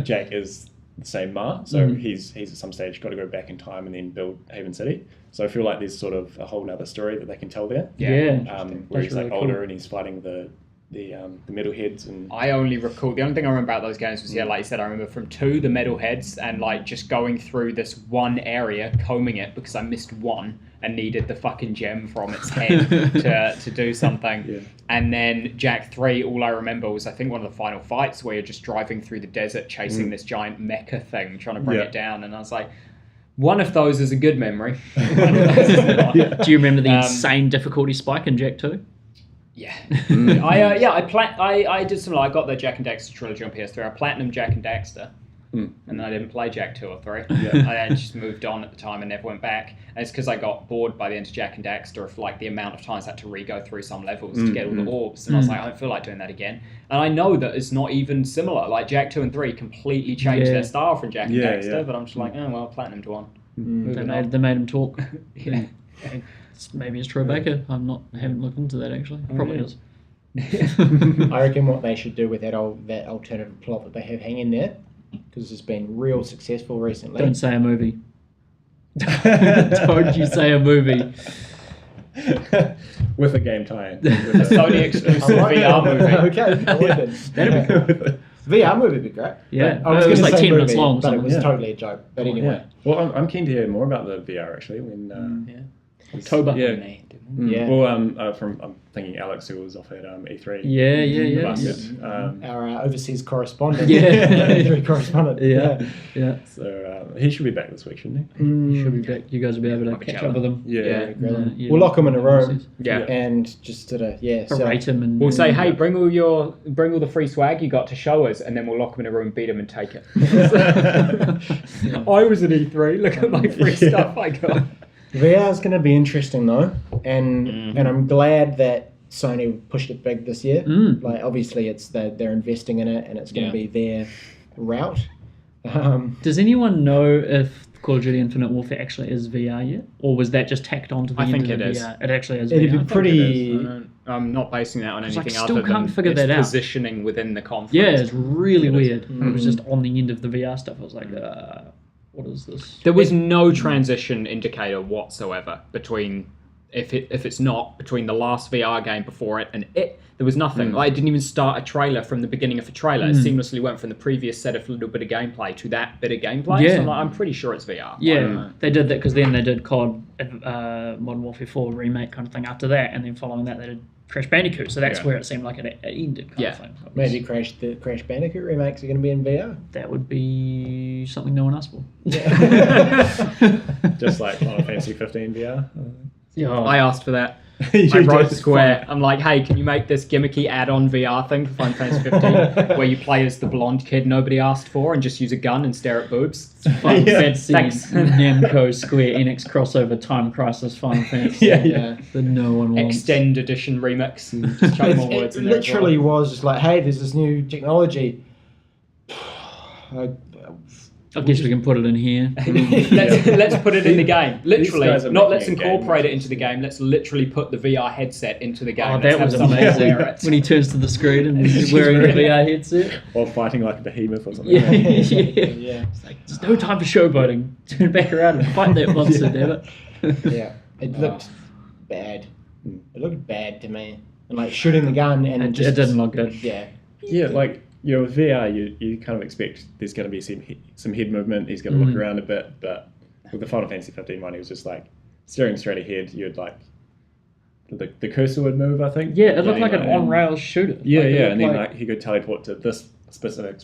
Speaker 4: Jack is the same Ma, so he's at some stage got to go back in time and then build Haven City. So I feel like there's sort of a whole other story that they can tell there. Where he's like older and he's fighting the metalheads. And
Speaker 3: I only recall, the only thing I remember about those games was like you said, I remember from 2 the metalheads and like just going through this one area, combing it because I missed one and needed the fucking gem from its head to do something. And then Jack 3, all I remember was I think one of the final fights where you're just driving through the desert chasing this giant mecha thing trying to bring it down, and I was like, one of those is a good memory. One of those is not.
Speaker 1: Do you remember the insane difficulty spike in Jack 2?
Speaker 3: Yeah. I did some. I got the Jack and Daxter trilogy on PS3. I platinumed Jack and Daxter, and then I didn't play Jack 2 or 3. I then just moved on at the time and never went back. And it's because I got bored by the end of Jack and Daxter of like the amount of times I had to re-go through some levels to get all the orbs, and I was like, I don't feel like doing that again. And I know that it's not even similar. Like Jack 2 and 3 completely changed their style from Jack and Daxter, but I'm just like, oh well, platinumed one.
Speaker 1: They made him talk. Maybe it's Troy Baker. Haven't looked into that actually. Probably is.
Speaker 2: I reckon what they should do with that alternative plot that they have hanging there, because it's been real successful recently.
Speaker 1: Don't say a movie. Don't you say a movie.
Speaker 4: With a game tie-in.
Speaker 3: A Sony exclusive VR movie.
Speaker 2: Okay, I like it.
Speaker 1: That'd be cool.
Speaker 2: VR movie would be great.
Speaker 1: Yeah,
Speaker 2: I was
Speaker 1: it was
Speaker 2: gonna
Speaker 1: like
Speaker 2: say
Speaker 1: 10 minutes
Speaker 2: movie,
Speaker 1: long.
Speaker 2: but it was
Speaker 1: Yeah.
Speaker 2: totally a joke. But anyway,
Speaker 4: Well, I'm keen to hear more about the VR actually. When
Speaker 1: October.
Speaker 2: Yeah.
Speaker 4: Well, I'm thinking Alex, who was off at E3.
Speaker 1: Yeah.
Speaker 4: Last,
Speaker 2: our overseas correspondent.
Speaker 1: Yeah.
Speaker 2: E3 correspondent.
Speaker 1: Yeah.
Speaker 4: So he should be back this week, shouldn't he?
Speaker 1: You should be back. You guys will be able to
Speaker 3: Have a
Speaker 1: catch
Speaker 3: chat
Speaker 1: up with
Speaker 3: with
Speaker 1: him.
Speaker 4: Yeah.
Speaker 2: We'll lock him in a room.
Speaker 3: Yeah.
Speaker 2: And just sort of
Speaker 1: Berate him and
Speaker 3: We'll say, hey, bring all the free swag you got to show us, and then we'll lock them in a room, beat them, and take it. I was at E3. Look at my free stuff I got.
Speaker 2: VR is going to be interesting though, and I'm glad that Sony pushed it big this year. Like obviously they're investing in it, and it's going to be their route.
Speaker 1: Does anyone know if Call of Duty Infinite Warfare actually is VR yet, or was that just tacked onto the
Speaker 3: I
Speaker 1: end
Speaker 3: think
Speaker 1: of the
Speaker 3: it is.
Speaker 1: VR? It actually is.
Speaker 2: It'd
Speaker 1: VR.
Speaker 2: be pretty.
Speaker 3: I'm not basing that on
Speaker 1: Because I
Speaker 3: anything
Speaker 1: still
Speaker 3: other
Speaker 1: can't
Speaker 3: than
Speaker 1: figure
Speaker 3: its
Speaker 1: that out.
Speaker 3: positioning within the conference.
Speaker 1: Yeah, it's really weird. It was just on the end of the VR stuff. I was like, what is this?
Speaker 3: There was no transition indicator whatsoever between if it's not between the last VR game before it and it. There was nothing. Like it didn't even start a trailer from the beginning of a trailer. It seamlessly went from the previous set of little bit of gameplay to that bit of gameplay.
Speaker 1: Yeah.
Speaker 3: So I'm pretty sure it's VR.
Speaker 1: Yeah, they did that because then they did COD Modern Warfare 4 remake kind of thing after that, and then following that they did Crash Bandicoot. So that's where it seemed like it ended. Kind of thing. So
Speaker 2: Maybe the Crash Bandicoot remakes are going to be in VR.
Speaker 1: that would be something no one asked for.
Speaker 4: Just like Final Fantasy 15 VR.
Speaker 3: I asked for that.
Speaker 4: You
Speaker 3: I wrote
Speaker 4: did.
Speaker 3: Square. I'm like, hey, can you make this gimmicky add-on VR thing for Final Fantasy 15 where you play as the blonde kid nobody asked for and just use a gun and stare at boobs?
Speaker 1: Final Fantasy,
Speaker 3: Thanks.
Speaker 1: Namco, Square Enix crossover, Time Crisis, Final Fantasy.
Speaker 2: Yeah.
Speaker 1: That no one wants.
Speaker 3: Extend edition remix. Just chuck more words
Speaker 2: It
Speaker 3: in there.
Speaker 2: literally was just like, hey, there's this new technology.
Speaker 1: I guess we can put it in here.
Speaker 3: Let's put it in the game. Literally,
Speaker 4: guys are
Speaker 3: not
Speaker 4: making
Speaker 3: let's
Speaker 4: a game,
Speaker 3: incorporate
Speaker 4: which
Speaker 3: it into the game. Let's literally put the VR headset into the game.
Speaker 1: Oh,
Speaker 3: Let's
Speaker 1: that was
Speaker 3: have some
Speaker 1: amazing.
Speaker 3: merit.
Speaker 1: When he turns to the screen and he's wearing a VR headset.
Speaker 4: Or fighting like a behemoth or something.
Speaker 1: Yeah.
Speaker 2: Yeah.
Speaker 1: It's like, there's no time for showboating. Turn back around and fight that monster, damn it.
Speaker 2: Yeah. It looked bad. It looked bad to me. And like shooting the gun and
Speaker 1: It
Speaker 2: just
Speaker 1: didn't look good.
Speaker 2: Yeah.
Speaker 4: Yeah, like, with VR, you kind of expect there's going to be some head movement, he's going to look around a bit, but with the Final Fantasy 15 one, he was just like staring straight ahead. You'd like, the cursor would move, I think.
Speaker 1: Yeah, it looked like an on-rails shooter.
Speaker 4: Yeah,
Speaker 1: Like, it
Speaker 4: yeah,
Speaker 1: looked
Speaker 4: and then like he could teleport to this specific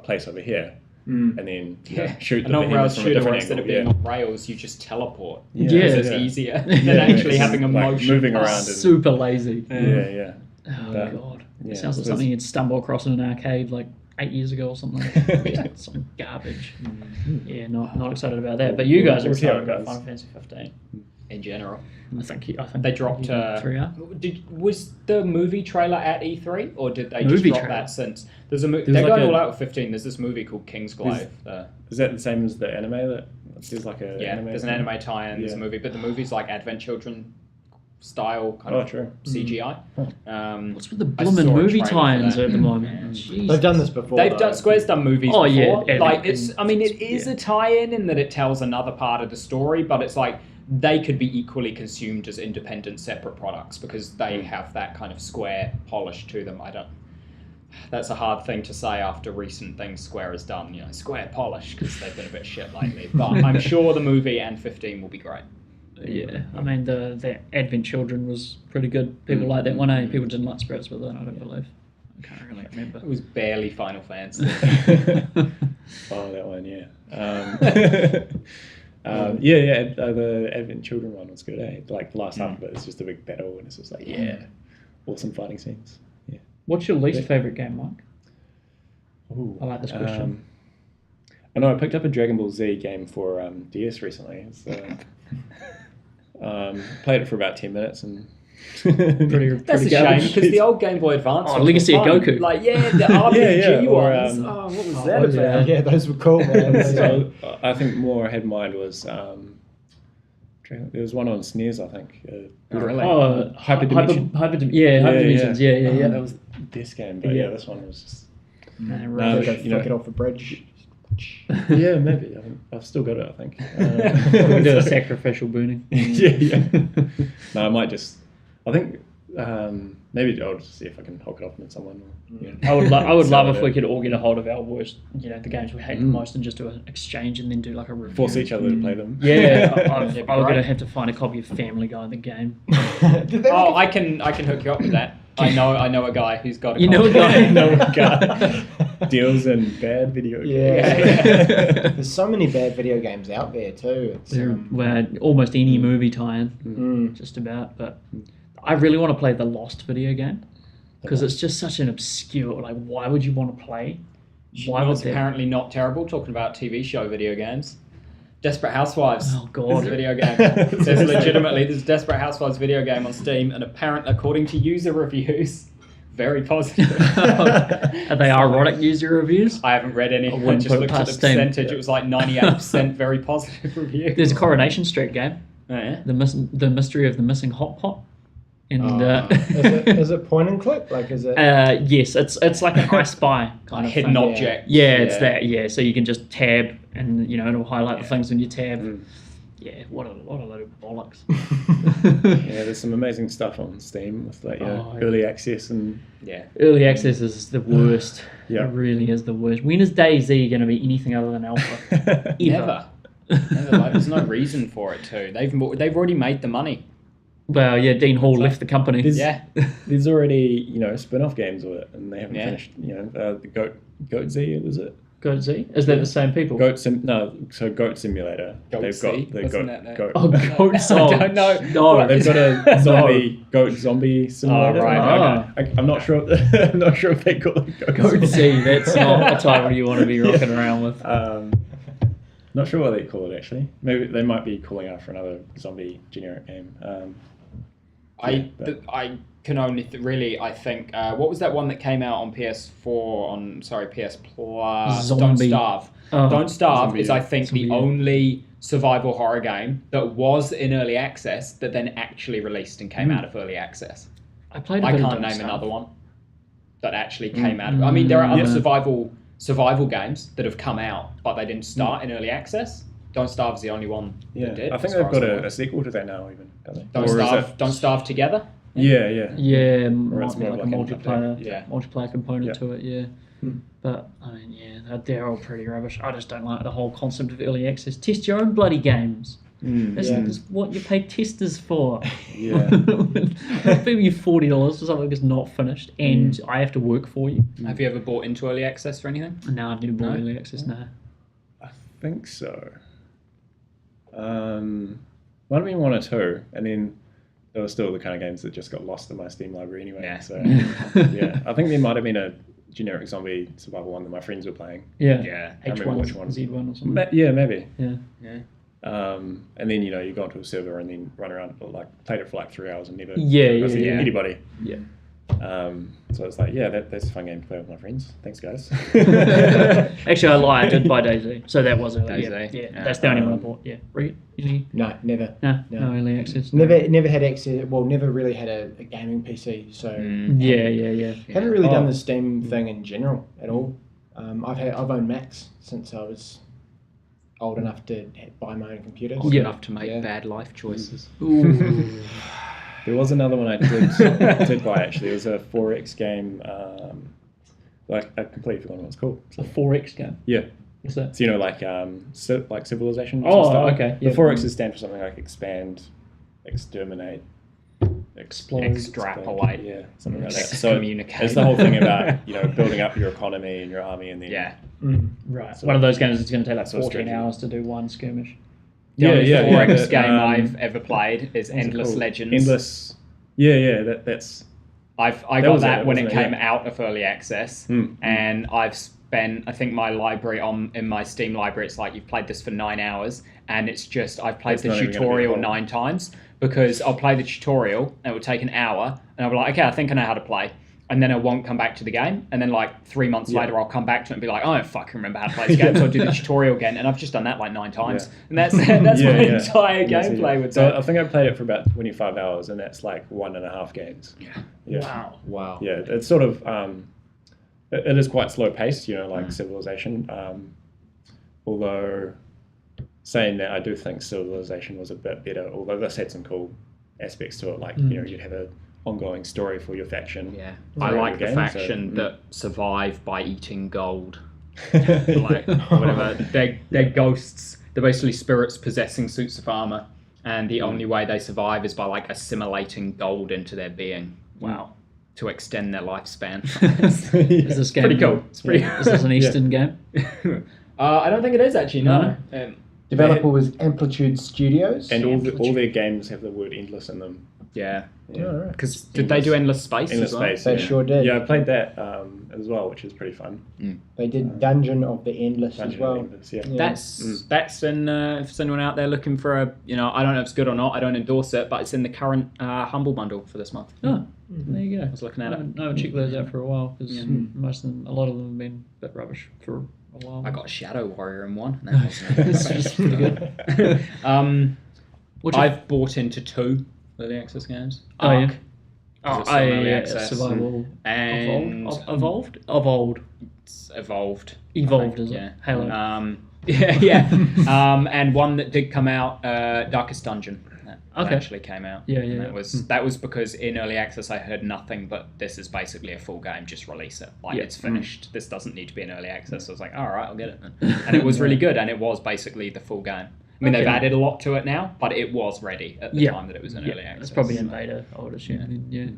Speaker 4: place over here, and then shoot the
Speaker 3: An on-rails
Speaker 4: behemoth from a
Speaker 3: shooter where
Speaker 4: different
Speaker 3: instead of
Speaker 4: angle.
Speaker 3: being on rails, you just teleport.
Speaker 1: Yeah.
Speaker 3: It's
Speaker 4: yeah.
Speaker 3: easier than actually
Speaker 4: it's
Speaker 3: having a
Speaker 4: like
Speaker 3: motion.
Speaker 4: moving around. And,
Speaker 1: Super lazy.
Speaker 4: yeah.
Speaker 1: Oh,
Speaker 4: But-
Speaker 1: God.
Speaker 4: yeah,
Speaker 1: It sounds like
Speaker 4: so
Speaker 1: something you'd stumble across in an arcade like 8 years ago or something. Some garbage. Yeah, not excited about that. But you guys are
Speaker 4: We'll see how
Speaker 1: excited
Speaker 4: it
Speaker 1: about
Speaker 4: goes.
Speaker 1: Final Fantasy 15.
Speaker 3: In general.
Speaker 1: I think
Speaker 3: They dropped.
Speaker 1: you did 3R.
Speaker 3: Was the movie trailer at E3, or did they
Speaker 1: Movie
Speaker 3: just drop
Speaker 1: trailer.
Speaker 3: that since? There's a
Speaker 4: There's
Speaker 3: they're
Speaker 4: like
Speaker 3: going
Speaker 4: a-
Speaker 3: all out with 15. There's this movie called Kingsglaive.
Speaker 4: Is that the same as the anime? That there's like a
Speaker 3: Yeah,
Speaker 4: anime
Speaker 3: there's an
Speaker 4: thing?
Speaker 3: anime tie-in. There's a
Speaker 4: Yeah.
Speaker 3: movie, but the movie's like Advent Children style kind
Speaker 4: Oh,
Speaker 3: of
Speaker 4: true.
Speaker 3: CGI.
Speaker 1: What's with the
Speaker 3: I saw
Speaker 1: blooming
Speaker 3: a
Speaker 1: movie
Speaker 3: trailer for
Speaker 1: tie-ins
Speaker 3: that.
Speaker 1: at the moment? Jeez.
Speaker 2: They've done this before.
Speaker 3: They've
Speaker 2: though.
Speaker 3: done Square's done movies
Speaker 1: Oh, yeah,
Speaker 3: before.
Speaker 1: and-
Speaker 3: Like it's, I mean, it
Speaker 1: yeah.
Speaker 3: is a tie-in in that it tells another part of the story, but it's like they could be equally consumed as independent, separate products because they have that kind of Square polish to them. That's a hard thing to say after recent things Square has done. You know, Square polish because they've been a bit shit lately. But I'm sure the movie and 15 will be great.
Speaker 1: Yeah, I mean, the Advent Children was pretty good. People like that one, People didn't like Spirits with it, I don't believe. I can't really remember.
Speaker 3: It was barely Final Fantasy.
Speaker 4: Oh, that one, yeah. The Advent Children one was good, eh? Like the last half of it is just a big battle, and it's just like, awesome fighting scenes. Yeah.
Speaker 1: What's your least favourite game, Mike?
Speaker 4: Ooh,
Speaker 1: I like this question.
Speaker 4: I know I picked up a Dragon Ball Z game for DS recently. It's, played it for about 10 minutes and
Speaker 1: Pretty
Speaker 3: That's a
Speaker 1: garbage.
Speaker 3: shame because the old Game Boy Advance.
Speaker 1: Oh,
Speaker 3: ones
Speaker 1: Legacy
Speaker 3: were
Speaker 1: of
Speaker 3: fun.
Speaker 1: Goku.
Speaker 3: Like the RPG
Speaker 4: or,
Speaker 3: ones. What was that
Speaker 1: yeah.
Speaker 3: about?
Speaker 2: Yeah, those were cool, man.
Speaker 4: So I think more I had in mind was there was one on SNES, I think.
Speaker 3: Really?
Speaker 1: Oh,
Speaker 4: Hyperdimension.
Speaker 1: Hyperdimensions. Yeah.
Speaker 4: That was this game, but
Speaker 1: Yeah.
Speaker 4: this one was just.
Speaker 1: Right.
Speaker 2: Go
Speaker 4: you know-
Speaker 2: flick it off a bridge.
Speaker 4: Yeah, maybe. I've still got it, I think.
Speaker 1: We do a sacrificial burning.
Speaker 4: yeah. No, I might just. I think maybe I'll just see if I can hook it off with someone. Or, you know,
Speaker 1: I would
Speaker 4: sell
Speaker 1: love if
Speaker 4: it.
Speaker 1: we could all get a hold of our worst, the games we hate the most, and just do an exchange and then do like a review.
Speaker 4: Force each other to play them.
Speaker 1: Yeah,
Speaker 3: That'd be
Speaker 1: I'm
Speaker 3: great.
Speaker 1: gonna have to find a copy of Family Guy the game.
Speaker 2: Did they
Speaker 3: Oh,
Speaker 2: make
Speaker 3: I can hook you up with that. I know a guy who's got a.
Speaker 1: You know a
Speaker 3: copy.
Speaker 1: guy?
Speaker 4: No guy deals in bad video games.
Speaker 2: Yeah. There's so many bad video games out there too. It's,
Speaker 1: Where almost any movie tie-in, just about. But I really want to play the Lost video game because it's just such an obscure. Like, why would you want to play? Why would
Speaker 3: It's
Speaker 1: they?
Speaker 3: apparently not terrible. Talking about TV show video games. Desperate Housewives.
Speaker 1: Oh, God.
Speaker 3: There's a video game. There's a Desperate Housewives video game on Steam, and apparently, according to user reviews, very positive.
Speaker 1: Are they ironic user reviews?
Speaker 3: I haven't read any. I
Speaker 1: wouldn't
Speaker 3: just
Speaker 1: put it
Speaker 3: looked at the
Speaker 1: past Steam.
Speaker 3: percentage. It was like 98% very positive review.
Speaker 1: There's a Coronation Street game,
Speaker 3: Oh, yeah.
Speaker 1: the mystery of the missing hot pot, and
Speaker 2: is it point and click? Like, is it?
Speaker 1: yes, it's like an I Spy kind of
Speaker 3: Hidden
Speaker 1: thing.
Speaker 3: object.
Speaker 1: Yeah, it's that. Yeah, so you can just tab, and it'll highlight the things when you tab. Yeah, what a load of bollocks.
Speaker 4: Yeah, there's some amazing stuff on Steam with like
Speaker 1: Oh, yeah.
Speaker 4: early access and
Speaker 3: Yeah.
Speaker 1: Early access is the worst.
Speaker 4: Yeah.
Speaker 1: It really is the worst. When is DayZ going to be anything other than alpha?
Speaker 3: Never. Like, there's no reason for it to. They've already made the money.
Speaker 1: Well, yeah, Dean Hall left the company.
Speaker 3: Yeah.
Speaker 4: There's already spin-off games with it, and they haven't
Speaker 3: Yeah.
Speaker 4: finished. The Goat Z was it?
Speaker 1: Goat Z? Is that the same people?
Speaker 4: Goat Simulator.
Speaker 3: Goat
Speaker 4: They've
Speaker 3: Z?
Speaker 4: got the
Speaker 3: Wasn't
Speaker 4: goat.
Speaker 3: that
Speaker 4: goat.
Speaker 1: Oh, Goat Z.
Speaker 3: I don't know.
Speaker 1: No,
Speaker 4: They've got a goat zombie simulator.
Speaker 3: Oh, right,
Speaker 1: okay.
Speaker 4: I'm not sure. I'm not sure if they call it
Speaker 1: Goat Z. That's not a title you want to be rocking around with.
Speaker 4: Not sure what they call it actually. Maybe they might be calling out for another zombie generic game.
Speaker 3: I can only really. I think what was that one that came out on PS4 PS Plus? Don't
Speaker 1: Zombie.
Speaker 3: Starve.
Speaker 1: Oh.
Speaker 3: Don't Starve
Speaker 4: Zombie.
Speaker 3: is I think the
Speaker 1: Zombie.
Speaker 3: only survival horror game that was in early access that then actually released and came out of early access.
Speaker 1: I played.
Speaker 3: I
Speaker 1: a bit of
Speaker 3: can't
Speaker 1: Don't
Speaker 3: name
Speaker 1: Starve.
Speaker 3: another one that actually came out of. I mean, there are other
Speaker 4: Yeah.
Speaker 3: survival games that have come out, but they didn't start in early access. Don't Starve is the only one that did.
Speaker 4: I think
Speaker 3: as
Speaker 4: they've
Speaker 3: far as
Speaker 4: got
Speaker 3: I know.
Speaker 4: a sequel to that now, even. Don't they?
Speaker 3: Don't
Speaker 4: Or is
Speaker 3: Starve.
Speaker 4: it-
Speaker 3: Don't Starve Together.
Speaker 4: Yeah.
Speaker 1: Yeah,
Speaker 4: Or
Speaker 1: might
Speaker 4: it's
Speaker 1: be
Speaker 4: more
Speaker 1: like a
Speaker 4: like an
Speaker 1: multiplayer,
Speaker 4: update.
Speaker 3: Yeah.
Speaker 1: multiplayer component
Speaker 4: Yeah.
Speaker 1: to it. Yeah, but I mean, yeah, they're all pretty rubbish. I just don't like the whole concept of early access. Test your own bloody games. That's what you pay testers for.
Speaker 4: Yeah.
Speaker 1: Pay you $40 for something that's not finished, and I have to work for you.
Speaker 3: Have you ever bought into early access or anything?
Speaker 1: No, I've never bought
Speaker 3: No?
Speaker 1: early access. No.
Speaker 4: I think so. Might have been one or two, and then there were still the kind of games that just got lost in my Steam library anyway.
Speaker 3: Yeah.
Speaker 4: So yeah, I think there might have been a generic zombie survival one that my friends were playing.
Speaker 1: Yeah.
Speaker 3: Yeah.
Speaker 4: I remember which one.
Speaker 1: Z1 or something.
Speaker 4: Yeah, maybe.
Speaker 1: Yeah.
Speaker 4: And then you go onto a server and then run around played it for like 3 hours and never
Speaker 1: Yeah,
Speaker 4: see
Speaker 1: yeah.
Speaker 4: anybody.
Speaker 1: Yeah.
Speaker 4: So it's like, that's a fun game to play with my friends. Thanks, guys.
Speaker 1: Actually, I lied. I did buy DayZ, so that was early. Yeah,
Speaker 3: DayZ?
Speaker 1: yeah, that's the only one I bought. Yeah. Read?
Speaker 2: No, never.
Speaker 1: No,
Speaker 2: No.
Speaker 1: no early access.
Speaker 2: Never had access. Well, never really had a gaming PC, so
Speaker 1: Yeah.
Speaker 2: haven't really done
Speaker 4: Oh.
Speaker 2: the Steam thing in general at all. I've owned Macs since I was old enough to buy my own computer.
Speaker 3: Old
Speaker 1: Yeah.
Speaker 3: enough to make bad life choices.
Speaker 1: Ooh.
Speaker 4: There was another one I did buy actually. It was a 4X game. I completely forgot what it's called.
Speaker 1: It's a 4X game.
Speaker 4: Yeah.
Speaker 1: What's that?
Speaker 4: So like Civilization.
Speaker 1: Oh,
Speaker 4: style.
Speaker 1: okay,
Speaker 4: The
Speaker 1: yeah.
Speaker 4: 4X's stand for something like expand, exterminate,
Speaker 1: Explode.
Speaker 3: Extrapolate.
Speaker 4: Yeah, something like that. So
Speaker 3: Communicate.
Speaker 4: it's the whole thing about building up your economy and your army, and then
Speaker 3: Yeah.
Speaker 1: Right.
Speaker 4: So
Speaker 1: One of those games that's going to take like
Speaker 4: sort of
Speaker 1: 14
Speaker 4: strategy.
Speaker 1: hours to do one skirmish.
Speaker 3: The only 4X
Speaker 4: but,
Speaker 3: game I've ever played is
Speaker 4: what's it
Speaker 3: Endless
Speaker 4: called?
Speaker 3: Legends.
Speaker 4: Endless. Yeah. That's.
Speaker 3: I
Speaker 4: That
Speaker 3: got
Speaker 4: was
Speaker 3: that
Speaker 4: it,
Speaker 3: when
Speaker 4: wasn't
Speaker 3: it
Speaker 4: it?
Speaker 3: came
Speaker 4: Yeah.
Speaker 3: out of early access,
Speaker 4: Mm.
Speaker 3: and I've spent. I think my library in my Steam library, it's like you've played this for 9 hours, and it's just I've played
Speaker 4: It's
Speaker 3: the
Speaker 4: not even gonna be
Speaker 3: tutorial
Speaker 4: hard.
Speaker 3: 9 times because I'll play the tutorial and it will take an hour, and I'll be like, okay, I think I know how to play. And then I won't come back to the game. And then like 3 months later, I'll come back to it and be like, I don't fucking remember how to play this game. So I'll do the tutorial again. And I've just done that like 9 times.
Speaker 4: Yeah.
Speaker 3: And that's my entire gameplay with
Speaker 4: so
Speaker 3: that.
Speaker 4: I think I played it for about 25 hours, and that's like 1.5 games. Yeah.
Speaker 3: Wow.
Speaker 4: Yeah, it's sort of, it is quite slow paced, like Civilization. Although saying that, I do think Civilization was a bit better, although this had some cool aspects to it. Like, you'd have a ongoing story for your faction.
Speaker 3: Yeah, I like the faction that survive by eating gold.
Speaker 4: Yeah.
Speaker 3: Like whatever, they're ghosts. They're basically spirits possessing suits of armor, and the only way they survive is by like assimilating gold into their being. Wow, to extend their lifespan.
Speaker 1: Is this game
Speaker 3: pretty cool? It's pretty.
Speaker 1: Is this an Eastern game?
Speaker 3: I don't think it is actually. No.
Speaker 2: Developer was Amplitude Studios.
Speaker 4: And all their games have the word endless in them.
Speaker 3: Yeah.
Speaker 2: Alright.
Speaker 3: Because did they do Endless Space
Speaker 4: Endless
Speaker 3: as well?
Speaker 4: Space.
Speaker 2: They sure did.
Speaker 4: Yeah, I played that as well, which is pretty fun.
Speaker 2: They did Dungeon of the Endless
Speaker 4: Dungeon
Speaker 2: as well.
Speaker 4: of Endless, yeah.
Speaker 3: That's in if there's anyone out there looking for a, I don't know if it's good or not, I don't endorse it, but it's in the current Humble Bundle for this month.
Speaker 1: Oh, there you go.
Speaker 3: I was looking at it.
Speaker 1: I haven't checked those out for a while because a lot of them have been a bit rubbish for a while.
Speaker 3: I got Shadow Warrior in one. And that
Speaker 1: It's pretty good.
Speaker 3: I've bought into 2 early access games.
Speaker 1: Oh, yeah.
Speaker 3: Ark, 'cause it's on early
Speaker 1: yeah,
Speaker 3: access.
Speaker 1: survival.
Speaker 3: And
Speaker 1: Evolved,
Speaker 3: it's evolved.
Speaker 1: is it? Halo.
Speaker 3: And one that did come out, Darkest Dungeon. That actually came out.
Speaker 1: Yeah.
Speaker 3: And that was because in early access I heard nothing but this is basically a full game, just release it. Like it's finished. This doesn't need to be in early access. So I was like, all right, I'll get it then. And it was really good, and it was basically the full game. I mean, they've added a lot to it now, but it was ready at the time that it was in early access.
Speaker 1: It's probably in beta, I would assume.
Speaker 4: Yeah,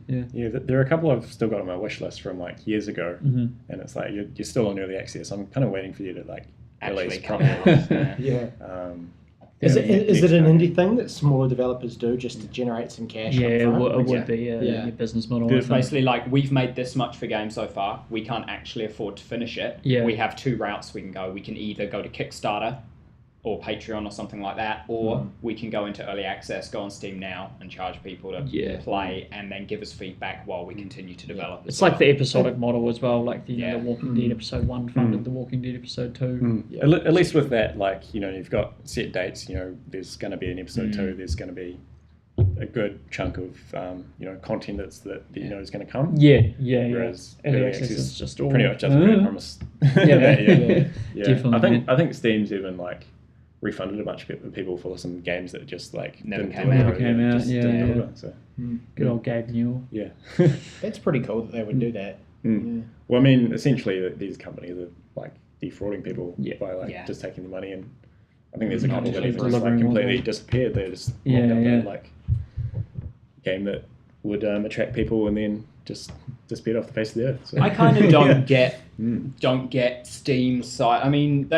Speaker 4: there are a couple I've still got on my wish list from like years ago, and it's like you're still on early access. I'm kind of waiting for you to like
Speaker 3: Actually
Speaker 4: release
Speaker 3: come
Speaker 4: properly.
Speaker 3: out.
Speaker 2: Yeah.
Speaker 4: Is
Speaker 2: Is it an indie thing that smaller developers do just to generate some cash?
Speaker 1: Yeah, it
Speaker 2: upfront?
Speaker 1: would be your business model.
Speaker 3: It's basically like, we've made this much for game so far. We can't actually afford to finish it.
Speaker 1: Yeah.
Speaker 3: We have 2 routes we can go. We can either go to Kickstarter or Patreon or something like that, or we can go into early access, go on Steam now and charge people to play and then give us feedback while we continue to develop.
Speaker 1: It's like the episodic model as well, like the Walking Dead episode 1 funded the Walking Dead episode 2.
Speaker 4: At least with that, like, you've got set dates, there's going to be an episode 2, there's going to be a good chunk of, content that is going to come. Whereas
Speaker 1: early access is just all...
Speaker 4: pretty much doesn't really promise.
Speaker 1: Definitely.
Speaker 4: I think Steam's even, like, refunded a bunch of people for some games that just like
Speaker 3: Never
Speaker 4: didn't
Speaker 3: came out.
Speaker 1: Just
Speaker 4: didn't deliver, so.
Speaker 1: Good old Gabe Newell.
Speaker 4: Yeah.
Speaker 2: That's pretty cool that they would do that.
Speaker 4: Well, I mean, essentially these companies are like defrauding people by like just taking the money, and I think there's a couple that have just like completely disappeared. They're just locked up in like game that would attract people and then just disappeared off the face of the earth. So.
Speaker 3: I kind of don't get Steam's side. I mean,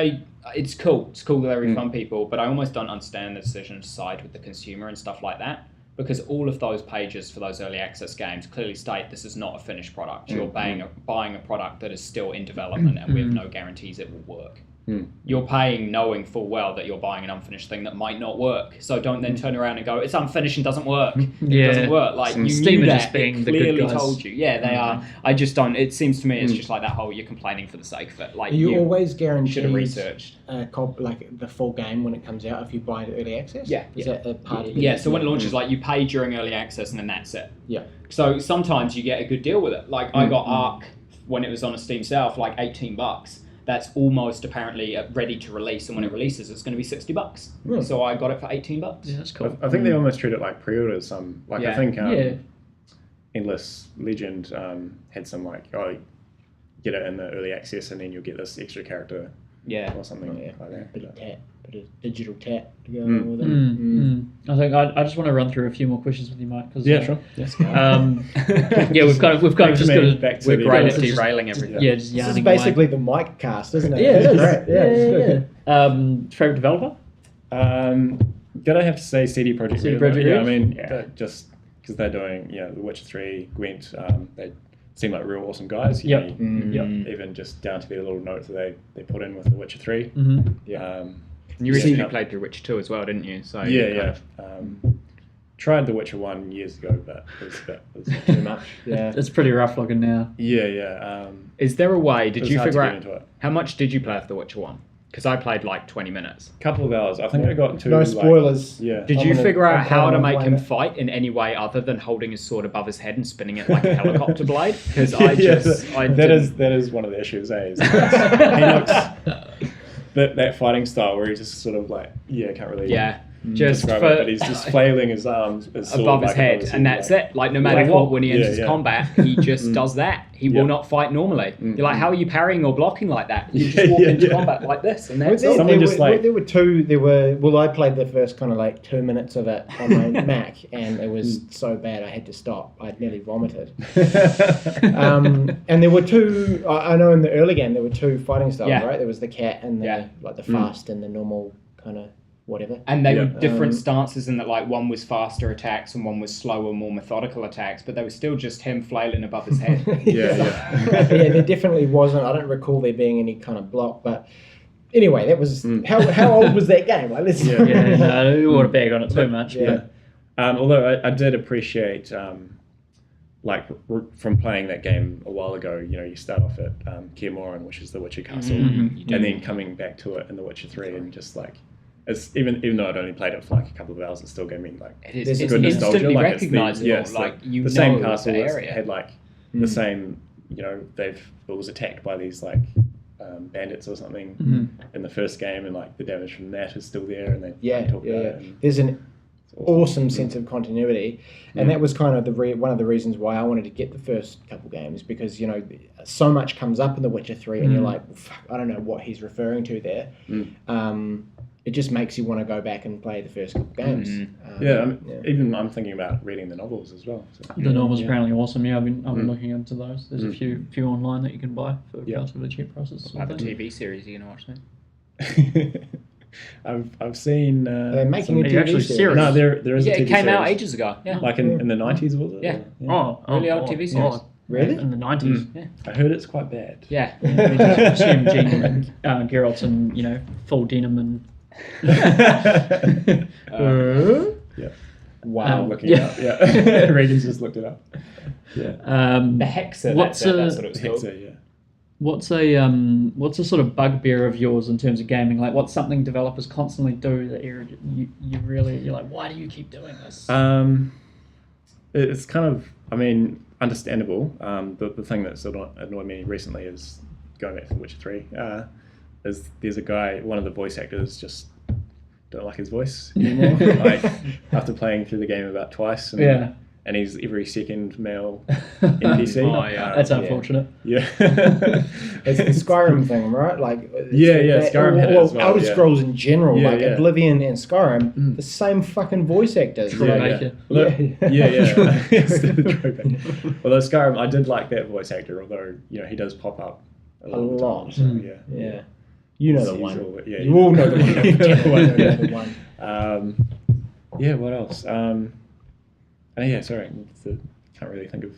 Speaker 3: it's cool. It's cool that they refund people, but I almost don't understand the decision to side with the consumer and stuff like that, because all of those pages for those early access games clearly state this is not a finished product. You're buying a product that is still in development, and we have no guarantees it will work. You're paying knowing full well that you're buying an unfinished thing that might not work. So don't then turn around and go, it's unfinished and doesn't work. It doesn't work. Like, you
Speaker 1: Steam
Speaker 3: knew
Speaker 1: are
Speaker 3: that.
Speaker 1: just being
Speaker 3: It
Speaker 1: the good
Speaker 3: clearly
Speaker 1: guys.
Speaker 3: told you. Yeah, they are. I just don't. It seems to me it's just like that whole you're complaining for the sake of it. Like,
Speaker 2: You always
Speaker 3: should
Speaker 2: guaranteed
Speaker 3: have researched.
Speaker 2: like the full game when it comes out if you buy the early access?
Speaker 3: Yeah.
Speaker 2: Is that a part of it?
Speaker 3: Yeah, so when it launches, like, you pay during early access and then that's it.
Speaker 2: Yeah.
Speaker 3: So sometimes you get a good deal with it. Like, I got Ark when it was on a Steam sale for like $18. That's almost apparently ready to release, and when it releases, it's going to be $60. So I got it for $18.
Speaker 1: Yeah, that's cool.
Speaker 4: I think they almost treat it like pre-orders. I think Endless Legend had some like, get it in the early access and then you'll get this extra character or something like that.
Speaker 2: Bit of digital tat to go along with it.
Speaker 1: I think I just want to run through a few more questions with you, Mike. Cause,
Speaker 4: Sure. Yes.
Speaker 1: we've kind of just got to.
Speaker 4: Back to
Speaker 3: We're
Speaker 4: the
Speaker 3: great at
Speaker 1: just-
Speaker 3: derailing everything.
Speaker 1: Yeah, just
Speaker 2: This is
Speaker 1: yarning
Speaker 2: basically the mic cast, isn't it?
Speaker 1: away. Yeah, it is.
Speaker 2: Great. Yeah, it's good.
Speaker 1: Favorite developer?
Speaker 4: Gotta have to say CD Projekt
Speaker 1: CD
Speaker 4: Red.
Speaker 1: Projekt
Speaker 4: Yeah,
Speaker 1: Red?
Speaker 4: I mean,
Speaker 1: Yeah.
Speaker 4: just because they're doing, The Witcher 3, Gwent, they seem like real awesome guys.
Speaker 1: Yep.
Speaker 4: Even just down to the little notes that they put in with The Witcher 3.
Speaker 1: Mm-hmm.
Speaker 2: Yeah.
Speaker 3: And you recently played through Witcher 2 as well, didn't you? So
Speaker 4: yeah. Tried The Witcher 1 years ago, but it was too much.
Speaker 2: Yeah.
Speaker 1: It's pretty rough looking now.
Speaker 4: Yeah.
Speaker 3: Is there a way? Did you figure out
Speaker 4: into it.
Speaker 3: how much did you play of The Witcher 1? Because I played like 20 minutes.
Speaker 4: Couple of hours. I think I got to.
Speaker 2: No spoilers.
Speaker 3: Did you figure out how to make him fight in any way other than holding his sword above his head and spinning it like a helicopter blade? Because
Speaker 4: that is one of the issues. He looks that fighting style where he just sort of can't really
Speaker 3: just
Speaker 4: but he's just flailing his arms
Speaker 3: above his head, and that's it. Like no matter what, when he enters combat, he just does that. He will not fight normally. You're like, how are you parrying or blocking like that? You just walk into combat like this, and that's it.
Speaker 2: There were two. Well, I played the first kind of like 2 minutes of it on my Mac, and it was so bad I had to stop. I nearly vomited. And there were two. I know in the early game there were two fighting styles, right? There was the cat and the like the fast and the normal kind of. Whatever.
Speaker 3: And they were different stances in that, like, one was faster attacks and one was slower, more methodical attacks, but they were still just him flailing above his head.
Speaker 2: There definitely wasn't. I don't recall there being any kind of block, but anyway, that was how old was that game? Like,
Speaker 1: no, you want to bag on it too much.
Speaker 2: Yeah.
Speaker 4: Although I did appreciate, from playing that game a while ago, you start off at Kaer Morhen, which is the Witcher castle, and then coming back to it in The Witcher 3 and just like. It's even though I'd only played it for like a couple of hours, it still gave me like
Speaker 3: it's
Speaker 4: good nostalgia.
Speaker 3: Instantly
Speaker 4: Like
Speaker 3: recognizable.
Speaker 4: the same castle had like the same. It was attacked by these like bandits or something in the first game, and like the damage from that is still there. And they talk about it.
Speaker 2: There's an awesome sense of continuity, and that was kind of one of the reasons why I wanted to get the first couple games, because so much comes up in The Witcher 3 and you're like, well, fuck, I don't know what he's referring to there. It just makes you want to go back and play the first couple games.
Speaker 4: Even I'm thinking about reading the novels as well. So.
Speaker 1: The novels apparently awesome. I've been looking into those. There's a few online that you can buy for relatively cheap prices.
Speaker 3: What about the TV series? Are you gonna watch that?
Speaker 4: I've seen.
Speaker 2: They're making a TV series.
Speaker 4: No, there is a TV
Speaker 3: it came out
Speaker 4: series.
Speaker 3: ages ago. Yeah,
Speaker 4: like in the 90s, was it?
Speaker 3: Yeah.
Speaker 1: Really
Speaker 3: old TV series.
Speaker 2: Really?
Speaker 1: In the 90s.
Speaker 3: Yeah.
Speaker 4: I heard it's quite bad.
Speaker 3: Yeah.
Speaker 1: Assume Jean and Geralt in full denim and.
Speaker 2: Wow.
Speaker 4: Looking it up. Yeah. Reagan's just looked it up. Yeah.
Speaker 3: The Hexer. That's what it was called.
Speaker 4: Hexer, yeah.
Speaker 1: What's a sort of bugbear of yours in terms of gaming? Like, what's something developers constantly do that you're like, why do you keep doing this?
Speaker 4: It's kind of, understandable. The thing that sort of annoyed me recently is going back to Witcher 3. Is there's a guy, one of the voice actors, just don't like his voice anymore. Like after playing through the game about twice, and he's every second male NPC.
Speaker 1: That's unfortunate.
Speaker 4: Yeah.
Speaker 2: It's the Skyrim thing, right? Like
Speaker 4: Skyrim had it as well.
Speaker 2: Elder Scrolls in general,
Speaker 4: Yeah.
Speaker 2: Oblivion and Skyrim, the same fucking voice actors.
Speaker 1: Troublemaker.
Speaker 4: Although Skyrim, I did like that voice actor, although he does pop up a lot. So,
Speaker 2: yeah. You know the one.
Speaker 4: You
Speaker 2: all know the one.
Speaker 4: What else? Sorry, can't really think of.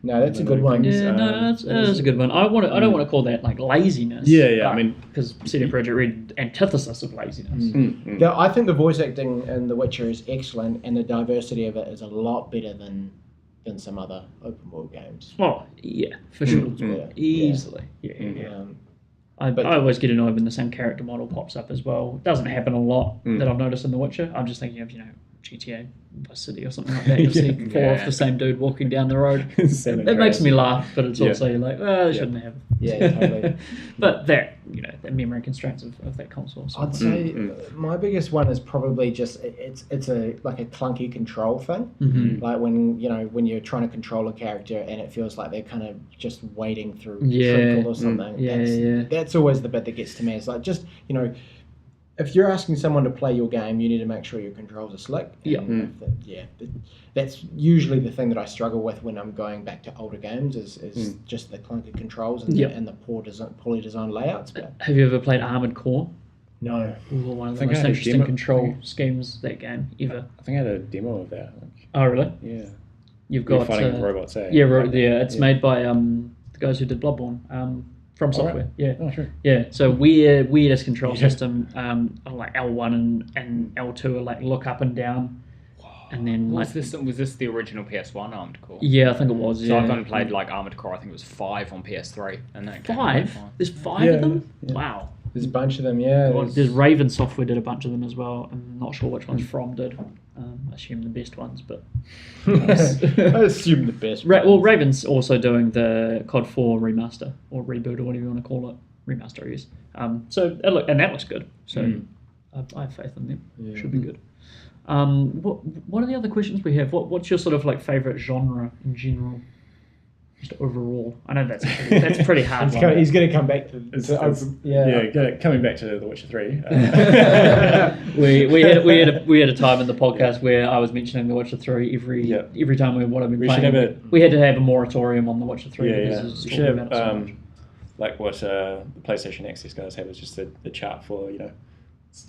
Speaker 2: No, that's a good one.
Speaker 1: Yeah, that's a good one. I don't want to call that like laziness.
Speaker 4: Because
Speaker 1: CD Projekt Red, antithesis of laziness.
Speaker 2: I think the voice acting in The Witcher is excellent, and the diversity of it is a lot better than some other open world games.
Speaker 1: Oh yeah, for sure, easily. I always get annoyed when the same character model pops up as well. It doesn't happen a lot that I've noticed in The Witcher. I'm just thinking of GTA Vice City or something like that. You'll see four of the same dude walking down the road. It makes me laugh, but it's also like, they shouldn't have.
Speaker 2: Yeah, totally.
Speaker 1: But that, the memory constraints of that console. So
Speaker 2: I'd say my biggest one is probably just it's a clunky control thing. Like when you're trying to control a character and it feels like they're kind of just wading through treacle or something. That's always the bit that gets to me. It's like just if you're asking someone to play your game, you need to make sure your controls are slick. That's usually the thing that I struggle with when I'm going back to older games is just the clunky controls and the poorly designed layouts. But
Speaker 1: have you ever played Armored Core?
Speaker 2: No.
Speaker 1: One of the most interesting control schemes that game ever.
Speaker 4: I think I had a demo of that.
Speaker 1: Oh, really?
Speaker 4: Yeah.
Speaker 1: You've got
Speaker 4: fighting robots, eh?
Speaker 1: Yeah, it's made by the guys who did Bloodborne. From
Speaker 4: All right.
Speaker 1: software. Yeah.
Speaker 4: Oh, sure.
Speaker 1: Yeah, so weirdest control system, like L1 and L2 are like look up and down, and then
Speaker 3: What
Speaker 1: like
Speaker 3: was this? Was this the original PS1 Armored Core?
Speaker 1: yeah, I think it was.
Speaker 3: So
Speaker 1: Yeah.
Speaker 3: I've only played like Armored Core. I think it was 5 on PS3, and then it came to
Speaker 1: 5.
Speaker 3: PS1.
Speaker 1: There's 5
Speaker 4: Yeah,
Speaker 1: of them.
Speaker 4: yeah.
Speaker 1: Wow.
Speaker 2: There's a bunch of them, yeah.
Speaker 1: There's Raven Software did a bunch of them as well. I'm not sure which ones From did. I assume the best ones, but
Speaker 2: I assume the best.
Speaker 1: well, Raven's also doing the COD 4 remaster or reboot or whatever you want to call it. Remaster, I guess. So and that looks good. So I have faith in them.
Speaker 2: Yeah.
Speaker 1: Should be good. What are the other questions we have? What's your sort of like favorite genre in general? Just overall. I know that's pretty hard.
Speaker 2: He's going to come back to
Speaker 4: Coming back to The Witcher 3.
Speaker 1: we had a time in the podcast where I was mentioning The Witcher 3 every time we would have been
Speaker 4: We
Speaker 1: playing.
Speaker 4: should have
Speaker 1: we had to have a moratorium on The Witcher 3
Speaker 4: Yeah,
Speaker 1: because
Speaker 4: yeah.
Speaker 1: it was just
Speaker 4: We
Speaker 1: talking
Speaker 4: should
Speaker 1: about it so
Speaker 4: have,
Speaker 1: much.
Speaker 4: like what the PlayStation Access guys have is just the chart for,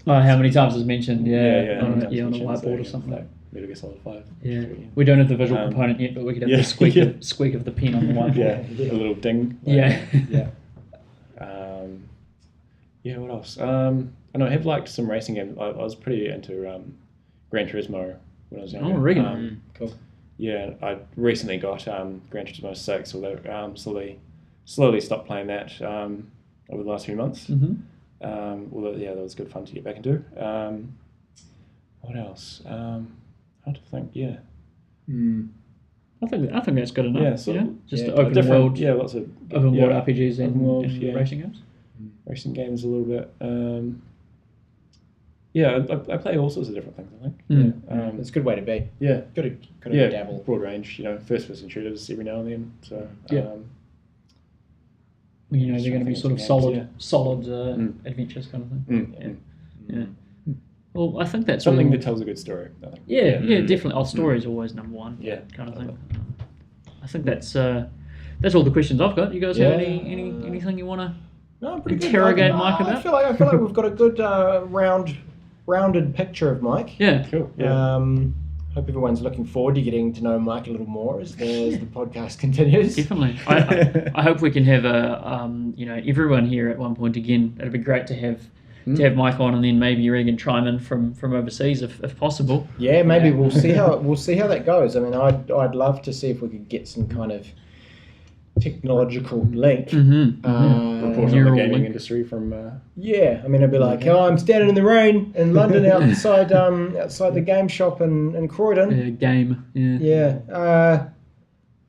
Speaker 1: Oh, how many times it's mentioned? Yeah,
Speaker 4: how
Speaker 1: on
Speaker 4: many
Speaker 1: a
Speaker 4: times mentions
Speaker 1: whiteboard or
Speaker 4: like,
Speaker 1: something.
Speaker 4: Like Metal Gear Solid 5.
Speaker 1: Yeah, we don't have the visual component yet, but we could have the squeak of the pen on the whiteboard.
Speaker 4: Yeah, a little ding.
Speaker 1: Yeah.
Speaker 4: Yeah, what else? I have liked some racing games. I was pretty into Gran Turismo when I was younger.
Speaker 1: Oh, Reagan.
Speaker 2: Cool.
Speaker 4: Yeah, I recently got Gran Turismo 6, although slowly stopped playing that over the last few months.
Speaker 1: Mm-hmm.
Speaker 4: Although, that was good fun to get back into. What else? Hard to think, yeah.
Speaker 1: I think that's good enough.
Speaker 4: Yeah, so-
Speaker 1: just
Speaker 2: yeah,
Speaker 1: open
Speaker 4: Different-
Speaker 1: world,
Speaker 4: Yeah, lots of
Speaker 1: open world RPGs and,
Speaker 4: open world,
Speaker 1: and
Speaker 4: yeah.
Speaker 1: racing games.
Speaker 4: Racing games a little bit. I play all sorts of different things, I think.
Speaker 1: Mm.
Speaker 2: It's a good way to be.
Speaker 4: Yeah.
Speaker 2: Got to dabble.
Speaker 4: Broad range, first-person shooters every now and then. So,
Speaker 1: Yeah. They're going to be sort of solid adventures kind of thing. Yeah. Well, I think that's
Speaker 4: something
Speaker 1: all.
Speaker 4: that tells a good story, I think.
Speaker 1: Yeah, definitely. Our story is always number one.
Speaker 4: Yeah.
Speaker 1: Kind of thing. I think that's all the questions I've got. You guys have anything you want to?
Speaker 2: No, pretty good.
Speaker 1: Interrogate Mike about?
Speaker 2: I feel like we've got a good rounded picture of Mike.
Speaker 1: Yeah.
Speaker 4: Cool. Yeah.
Speaker 2: Hope everyone's looking forward to getting to know Mike a little more as the podcast continues.
Speaker 1: Definitely. I hope we can have everyone here at one point again. It'd be great to have Mike on, and then maybe Regan chime in from overseas if possible.
Speaker 2: Yeah, maybe we'll see how that goes. I mean, I'd love to see if we could get some kind of technological link.
Speaker 1: Mm-hmm.
Speaker 4: Report on the
Speaker 1: Neural
Speaker 4: gaming
Speaker 1: link.
Speaker 4: industry from...
Speaker 2: Yeah, I mean, it'd be like, I'm standing in the rain in London outside the game shop in Croydon.
Speaker 1: Game. Yeah.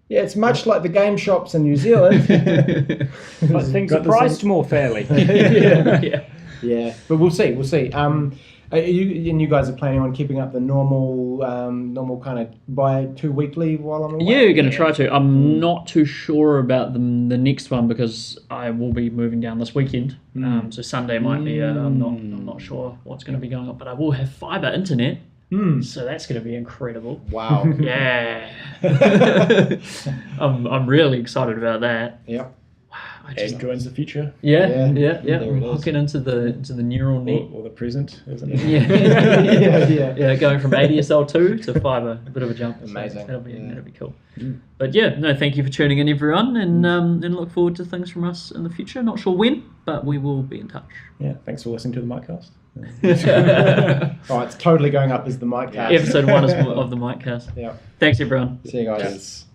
Speaker 2: Yeah. It's much like the game shops in New Zealand.
Speaker 3: But things are priced more fairly.
Speaker 2: Yeah, but we'll see. You guys are planning on keeping up the normal kind of by 2 weekly while I'm away?
Speaker 1: Yeah, we're going to try to. I'm not too sure about the next one because I will be moving down this weekend. So Sunday might be. I'm not sure what's going to be going on, but I will have fibre internet. So that's going to be incredible.
Speaker 2: Wow.
Speaker 1: Yeah. I'm really excited about that.
Speaker 2: Yep.
Speaker 4: Egg joins the future.
Speaker 1: Yeah.
Speaker 2: There it is.
Speaker 1: Hooking into the neural net.
Speaker 4: Or the present, isn't it?
Speaker 1: Yeah, going from ADSL 2 to fibre, a bit of a jump.
Speaker 2: Amazing.
Speaker 1: So that'll be cool. But thank you for tuning in, everyone, and look forward to things from us in the future. Not sure when, but we will be in touch.
Speaker 4: Yeah, thanks for listening to the Miccast.
Speaker 2: Oh, it's totally going up as the Miccast.
Speaker 1: Episode 1 of the Miccast.
Speaker 2: Yeah.
Speaker 1: Thanks, everyone.
Speaker 2: See you guys.
Speaker 4: Cheers.